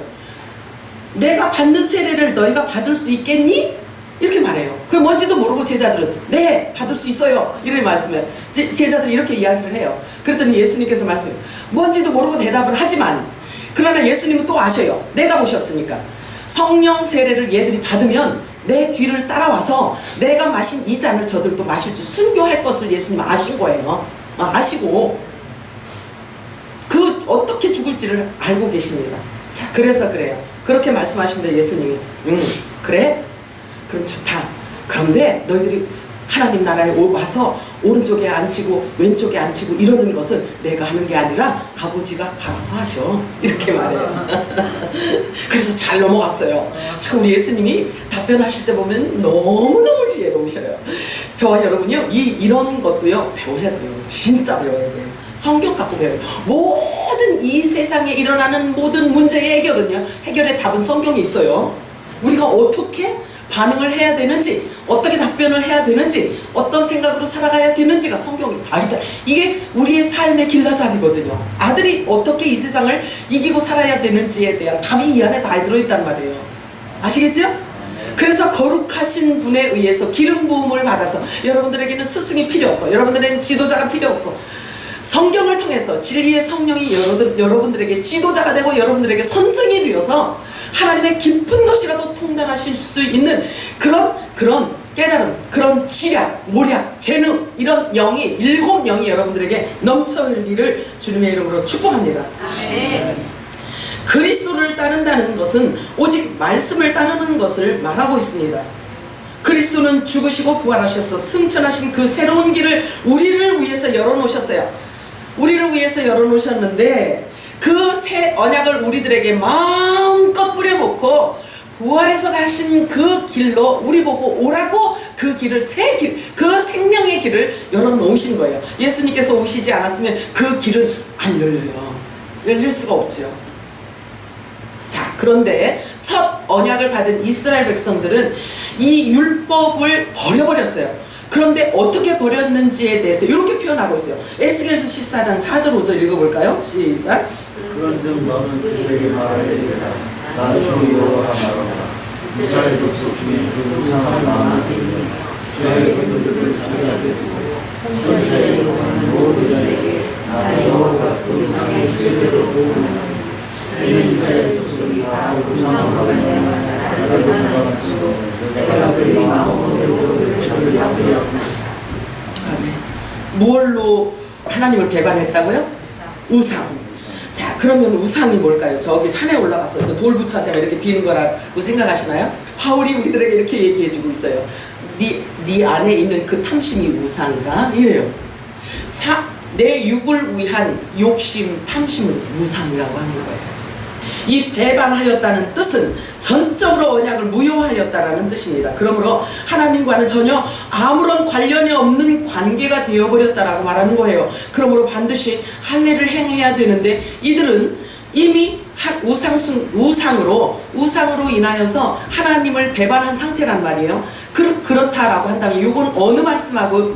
내가 받는 세례를 너희가 받을 수 있겠니? 이렇게 말해요. 그 뭔지도 모르고 제자들은 네 받을 수 있어요 이렇게 말씀해요. 제자들이 이렇게 이야기를 해요. 그랬더니 예수님께서 말씀해요. 뭔지도 모르고 대답을 하지만 그러나 예수님은 또 아셔요. 내가 오셨으니까 성령 세례를 얘들이 받으면 내 뒤를 따라와서 내가 마신 이 잔을 저들도 마실 줄 순교할 것을 예수님 아신 거예요. 아시고 그 어떻게 죽을지를 알고 계십니다. 자, 그래서 그래요. 그렇게 말씀하신데 예수님이 그래? 그럼 좋다. 그런데 너희들이 하나님 나라에 와서 오른쪽에 앉히고 왼쪽에 앉히고 이러는 것은 내가 하는 게 아니라 아버지가 알아서 하셔. 이렇게 말해요. 그래서 잘 넘어갔어요. 참 우리 예수님이 답변하실 때 보면 너무너무 지혜로우셔요. 저와 여러분요 이런 것도요 배워야 돼요. 진짜 배워야 돼요. 성경 갖고 배워요. 모든 이 세상에 일어나는 모든 문제의 해결의 답은 성경에 있어요. 우리가 어떻게 반응을 해야 되는지, 어떻게 답변을 해야 되는지, 어떤 생각으로 살아가야 되는지가 성경이 다 있다. 이게 우리의 삶의 길라잡이거든요. 아들이 어떻게 이 세상을 이기고 살아야 되는지에 대한 답이 이 안에 다 들어있단 말이에요. 아시겠죠? 그래서 거룩하신 분에 의해서 기름 부음을 받아서 여러분들에게는 스승이 필요 없고 여러분들에게는 지도자가 필요 없고 성경을 통해서 진리의 성령이 여러분들에게 지도자가 되고 여러분들에게 선생이 되어서 하나님의 깊은 것이라도 통달하실 수 있는 그런 깨달음, 그런 지략, 모략, 재능 이런 영이 7영이 여러분들에게 넘쳐 흐르기를 주님의 이름으로 축복합니다. 아멘. 그리스도를 따른다는 것은 오직 말씀을 따르는 것을 말하고 있습니다. 그리스도는 죽으시고 부활하셔서 승천하신 그 새로운 길을 우리를 위해서 열어놓으셨어요. 우리를 위해서 열어놓으셨는데 그 새 언약을 우리들에게 마음껏 뿌려놓고 부활해서 가신 그 길로 우리 보고 오라고 그 길을 새 길, 그 생명의 길을 열어놓으신 거예요. 예수님께서 오시지 않았으면 그 길은 안 열려요. 열릴 수가 없죠. 자, 그런데 첫 언약을 받은 이스라엘 백성들은 이 율법을 버려버렸어요. 그런데 어떻게 버렸는지에 대해서 이렇게 표현하고 있어요. 에스겔서 14장 4절 5절 읽어볼까요? 시작. 그런즉 너는 그들에게 말하리라. 나는 주 여호와라 말하라. 이스라엘 족속 중에 그 우상을 마음에 주의 그들을 자기에게 두고 선지자에게 하는 모든 자에게 나의 여호와가 그 우상의 수레로 보고 이는 이스라엘 족속이 다 우상으로 말미암아 나를 떠나갔으므로 내가 그들이 마음으로 그들을 잡으려. 뭘로 하나님을 배반했다고요? 우상. 자, 그러면 우상이 뭘까요? 저기 산에 올라갔어요. 그 돌 부처한테 이렇게 비는 거라고 생각하시나요? 바울이 우리들에게 이렇게 얘기해주고 있어요. 네 안에 있는 그 탐심이 우상이다 이래요. 내 육을 위한 욕심, 탐심은 우상이라고 하는 거예요. 이 배반하였다는 뜻은 전적으로 언약을 무효하였다라는 뜻입니다. 그러므로 하나님과는 전혀 아무런 관련이 없는 관계가 되어버렸다라고 말하는 거예요. 그러므로 반드시 할례를 행해야 되는데 이들은 이미 우상으로 인하여서 하나님을 배반한 상태란 말이에요. 그렇다라고 한다면 이건 어느 말씀하고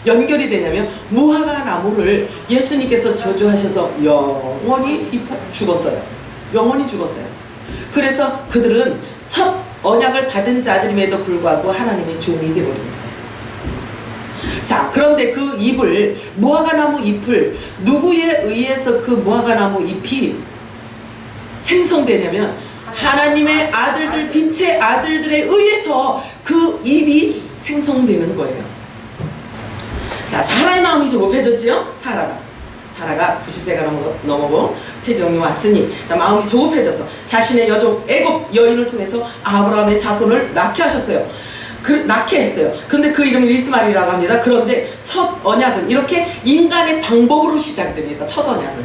연결이 되냐면 무화과 나무를 예수님께서 저주하셔서 영원히 죽었어요. 영원히 죽었어요. 그래서 그들은 첫 언약을 받은 자들임에도 불구하고 하나님의 종이 되어버린 거예요. 자, 그런데 그 잎을, 무화과나무 잎을 누구에 의해서 그 무화과나무 잎이 생성되냐면 하나님의 아들들, 빛의 아들들에 의해서 그 잎이 생성되는 거예요. 자, 사라의 마음이 조급해졌지요? 사라가 90세가 넘어고 폐병이 왔으니 자, 마음이 조급해져서 자신의 여종 애굽 여인을 통해서 아브라함의 자손을 낳게 하셨어요. 낳게 했어요. 그런데 그 이름을 이스마엘이라고 합니다. 그런데 첫 언약은 이렇게 인간의 방법으로 시작이 됩니다. 첫 언약은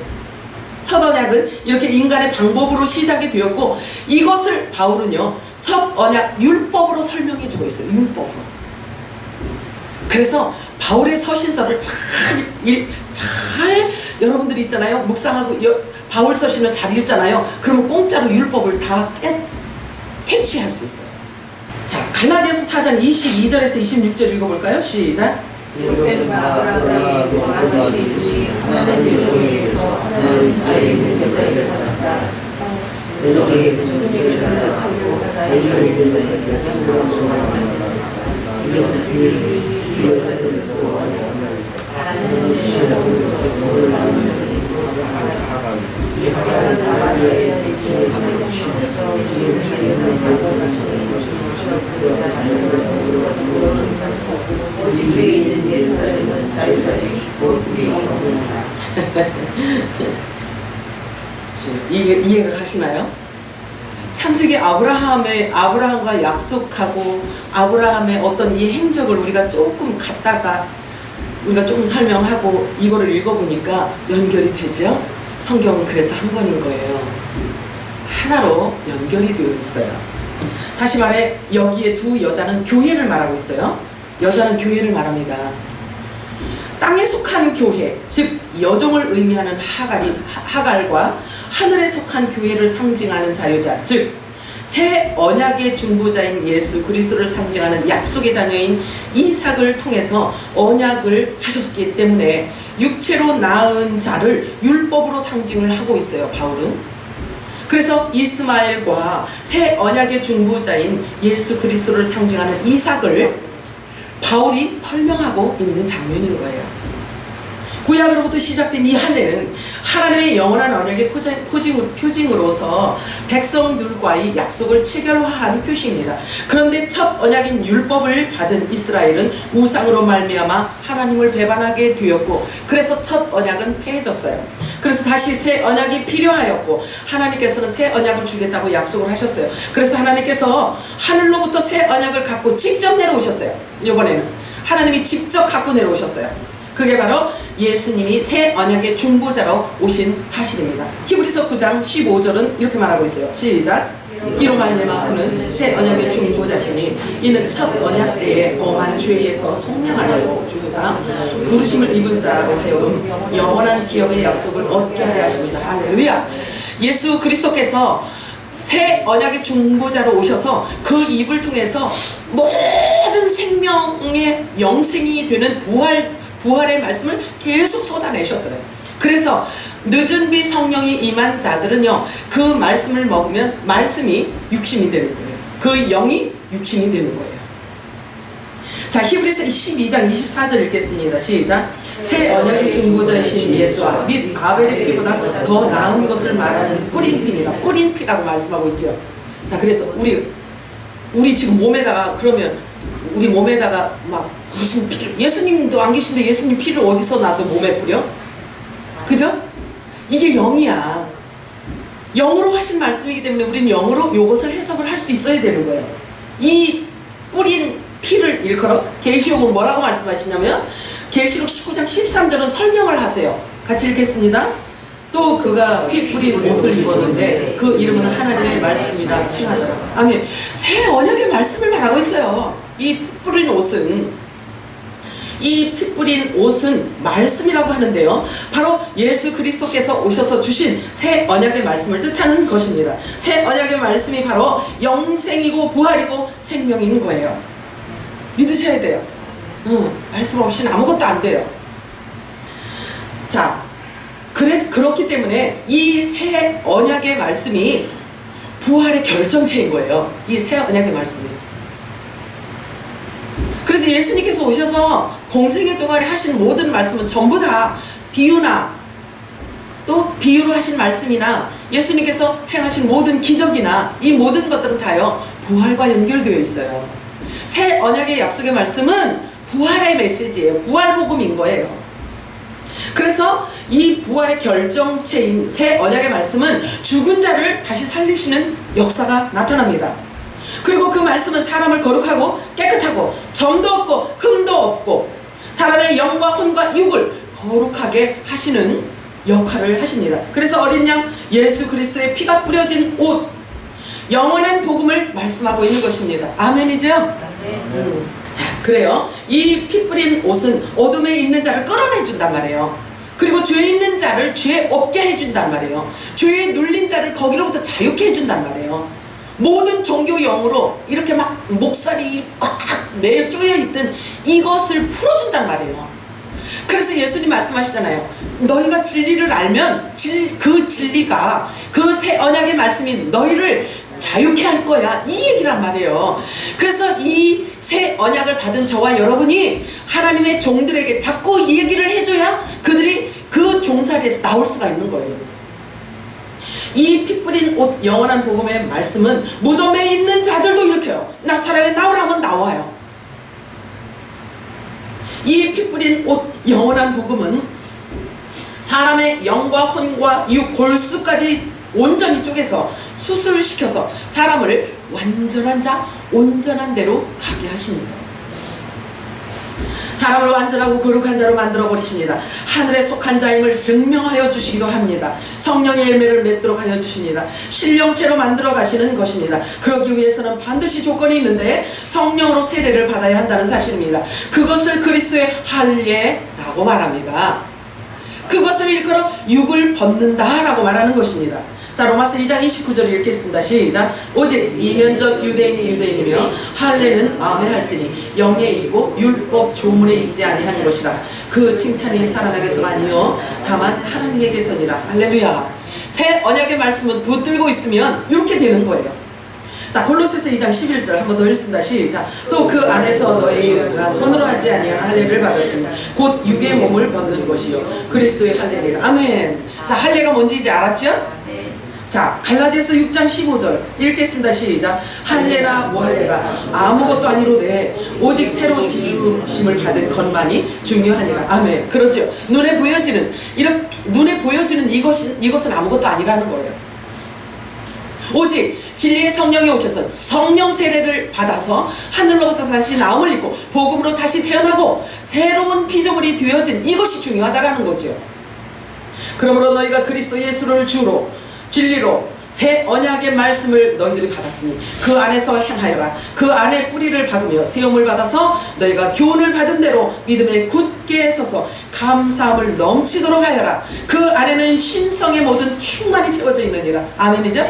이렇게 인간의 방법으로 시작이 되었고 이것을 바울은요 첫 언약 율법으로 설명해 주고 있어요. 율법으로. 그래서 바울의 서신서를 잘 여러분들이 있잖아요. 묵상하고 바울 서신을 잘 읽잖아요. 그러면 공짜로 율법을 다 캐치할 수 있어요. 자, 갈라디아서 4장 22절에서 26절 읽어볼까요? 시작. 이것은 아브라함이 하나님의 종에게서 하나님 자에 있는 여자에게 살았다. 너희에게 존재를 하고 저희에게 충분한 소망을 이것을 이루어져야 도와주고 하나는 신실에서 도를 나누는 오직 그에 있는 예수는 자유자유 이해가 가시나요? 창세기 아브라함과 약속하고 아브라함의 어떤 이 행적을 우리가 조금 갖다가 우리가 조금 설명하고 이거를 읽어보니까 연결이 되죠? 성경은 그래서 한 권인 거예요. 하나로 연결이 되어 있어요. 다시 말해 여기에 두 여자는 교회를 말하고 있어요. 여자는 교회를 말합니다. 땅에 속한 교회, 즉 여종을 의미하는 하갈과 하늘에 속한 교회를 상징하는 자유자, 즉 새 언약의 중보자인 예수 그리스도를 상징하는 약속의 자녀인 이삭을 통해서 언약을 하셨기 때문에 육체로 낳은 자를 율법으로 상징을 하고 있어요, 바울은. 그래서 이스마엘과 새 언약의 중보자인 예수 그리스도를 상징하는 이삭을 바울이 설명하고 있는 장면인 거예요. 구약으로부터 시작된 이 한 해는 하나님의 영원한 언약의 표징으로서 백성들과의 약속을 체결화한 표시입니다. 그런데 첫 언약인 율법을 받은 이스라엘은 우상으로 말미암아 하나님을 배반하게 되었고, 그래서 첫 언약은 폐해졌어요. 그래서 다시 새 언약이 필요하였고, 하나님께서는 새 언약을 주겠다고 약속을 하셨어요. 그래서 하나님께서 하늘로부터 새 언약을 갖고 직접 내려오셨어요. 이번에는 하나님이 직접 갖고 내려오셨어요. 그게 바로 예수님이 새 언약의 중보자로 오신 사실입니다. 히브리서 9장 15절은 이렇게 말하고 있어요. 시작. 이로 말미암아 그는 새 언약의 중보자시니 이는 첫 언약 때에 범한 죄에서 속량하려고 주사 부르심을 입은 자로 하여금 영원한 기업의 약속을 얻게 하려 하십니다. 할렐루야. 예수 그리스도께서 새 언약의 중보자로 오셔서 그 입을 통해서 모든 생명의 영생이 되는 부활의 말씀을 계속 쏟아내셨어요. 그래서 늦은 비 성령이 임한 자들은요, 그 말씀을 먹으면 말씀이 육신이 되는 거예요. 그 영이 육신이 되는 거예요. 자, 히브리서 12장 24절 읽겠습니다. 시작. 새 언약의 중보자이신 예수와 및 아벨의 피보다 더 나은 것을 말하는 뿌린 피니라. 뿌린 피라고 말씀하고 있죠. 자, 그래서 우리 지금 몸에다가, 그러면 우리 몸에다가 막 무슨 피를, 예수님도 안 계신데 예수님 피를 어디서 나서 몸에 뿌려? 그죠? 이게 영이야. 영으로 하신 말씀이기 때문에 우리는 영으로 이것을 해석을 할 수 있어야 되는 거예요. 이 뿌린 피를 일컬어 계시록은 뭐라고 말씀하시냐면, 계시록 19장 13절은 설명을 하세요. 같이 읽겠습니다. 또 그가 피 뿌린 옷을 입었는데 그 이름은 하나님의 말씀이라 칭하더라. 아멘. 새 언약의 말씀을 말하고 있어요. 이 피 뿌린 옷은 말씀이라고 하는데요, 바로 예수 그리스도께서 오셔서 주신 새 언약의 말씀을 뜻하는 것입니다. 새 언약의 말씀이 바로 영생이고 부활이고 생명인 거예요. 믿으셔야 돼요. 말씀 없이는 아무것도 안 돼요. 자, 그렇기 때문에 이 새 언약의 말씀이 부활의 결정체인 거예요. 이 새 언약의 말씀이. 그래서 예수님께서 오셔서 공생의 동안에 하신 모든 말씀은 전부 다 비유나 또 비유로 하신 말씀이나 예수님께서 행하신 모든 기적이나 이 모든 것들은 다요, 부활과 연결되어 있어요. 새 언약의 약속의 말씀은 부활의 메시지예요. 부활 복음인 거예요. 그래서 이 부활의 결정체인 새 언약의 말씀은 죽은 자를 다시 살리시는 역사가 나타납니다. 그리고 그 말씀은 사람을 거룩하고 깨끗하고 점도 없고 흠도 없고 사람의 영과 혼과 육을 거룩하게 하시는 역할을 하십니다. 그래서 어린 양 예수 그리스도의 피가 뿌려진 옷, 영원한 복음을 말씀하고 있는 것입니다. 아멘이죠? 자, 그래요. 이 피 뿌린 옷은 어둠에 있는 자를 끌어내준단 말이에요. 그리고 죄 있는 자를 죄 없게 해준단 말이에요. 죄에 눌린 자를 거기로부터 자유케 해준단 말이에요. 모든 종교 영으로 이렇게 막 목살이 꽉 매여 쪼여 있던 이것을 풀어준단 말이에요. 그래서 예수님 말씀하시잖아요. 너희가 진리를 알면 그 진리가, 그 새 언약의 말씀이 너희를 자유케 할 거야, 이 얘기란 말이에요. 그래서 이 새 언약을 받은 저와 여러분이 하나님의 종들에게 자꾸 이 얘기를 해줘야 그들이 그 종살이에서 나올 수가 있는 거예요. 이 피 뿌린 옷 영원한 복음의 말씀은 무덤에 있는 자들도 일으켜요. 나사렛에 나오라면 나와요. 이 피 뿌린 옷 영원한 복음은 사람의 영과 혼과 육 골수까지 온전히 쪼개서 수술시켜서 사람을 완전한 자, 온전한 대로 가게 하십니다. 사람을 완전하고 거룩한 자로 만들어 버리십니다. 하늘에 속한 자임을 증명하여 주시기도 합니다. 성령의 열매를 맺도록 하여 주십니다. 신령체로 만들어 가시는 것입니다. 그러기 위해서는 반드시 조건이 있는데 성령으로 세례를 받아야 한다는 사실입니다. 그것을 그리스도의 할례라고 말합니다. 그것을 일컬어 육을 벗는다라고 말하는 것입니다. 자, 로마서 2장 29절 읽겠습니다. 시작. 오직 이면적 유대인이 유대인이며 할례는 마음에 할지니 영에 있고 율법 조문에 있지 아니하는 것이라. 그 칭찬이 사람에게서가 아니요 다만 하나님에게서니라. 할렐루야. 새 언약의 말씀은 붙들고 있으면 이렇게 되는 거예요. 자, 골로새서 2장 11절 한 번 더 읽습니다. 시작. 또 그 안에서 너희가 손으로 하지 아니한 할례를 받았으니 곧 육의 몸을 벗는 것이요 그리스도의 할례니라. 아멘. 자, 할례가 뭔지 이제 알았죠? 자, 갈라디아서 6장 15절 읽겠습니다. 시작. 할례나 무할례가 아무것도 아니로되 오직 새로 지으심을 받은 것만이 중요하니라. 아멘. 그렇죠. 눈에 보여지는 이것은 아무것도 아니라는 거예요. 오직 진리의 성령이 오셔서 성령 세례를 받아서 하늘로부터 다시 나음을 입고 복음으로 다시 태어나고 새로운 피조물이 되어진 이것이 중요하다라는 거죠. 그러므로 너희가 그리스도 예수를 주로 진리로 새 언약의 말씀을 너희들이 받았으니 그 안에서 행하여라. 그 안에 뿌리를 박으며 세움을 받아서 너희가 교훈을 받은 대로 믿음에 굳게 서서 감사함을 넘치도록 하여라. 그 안에는 신성의 모든 충만이 채워져 있느니라. 아멘이죠?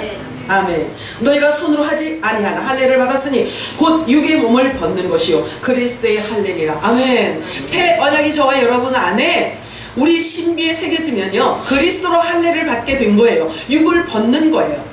아멘. 너희가 손으로 하지 아니한 할례를 받았으니 곧 육의 몸을 벗는 것이요 그리스도의 할례니라. 아멘. 새 언약이 저와 여러분 안에 우리 신비에 새겨지면요 그리스도로 할례를 받게 된 거예요. 육을 벗는 거예요.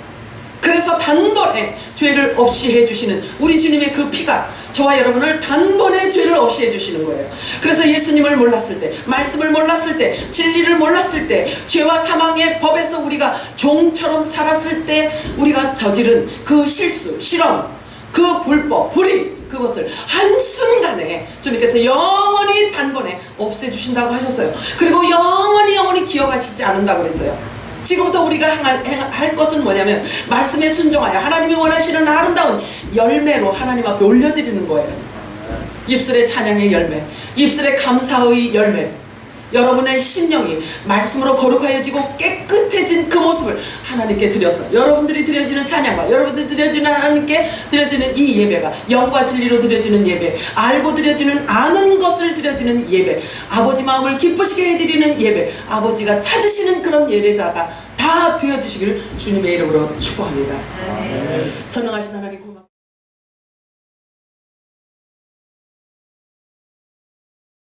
그래서 단번에 죄를 없이 해주시는 우리 주님의 그 피가 저와 여러분을 단번에 죄를 없이 해주시는 거예요. 그래서 예수님을 몰랐을 때, 말씀을 몰랐을 때, 진리를 몰랐을 때, 죄와 사망의 법에서 우리가 종처럼 살았을 때 우리가 저지른 그 실수, 실험, 그 불법, 불의, 그것을 한순간에 주님께서 영원히 단번에 없애주신다고 하셨어요. 그리고 영원히 기억하시지 않는다고 그랬어요. 지금부터 우리가 할 것은 뭐냐면 말씀에 순종하여 하나님이 원하시는 아름다운 열매로 하나님 앞에 올려드리는 거예요. 입술의 찬양의 열매, 입술의 감사의 열매. 여러분의 심령이 말씀으로 거룩하여지고 깨끗해진 그 모습을 하나님께 드려서 여러분들이 드려지는 찬양과 여러분들이 드려지는 하나님께 드려지는 이 예배가 영과 진리로 드려지는 예배, 알고 드려지는 아는 것을 드려지는 예배, 아버지 마음을 기쁘시게 해드리는 예배, 아버지가 찾으시는 그런 예배자가 다 되어지시기를 주님의 이름으로 축복합니다. 전능하신 하나님 고맙습니다.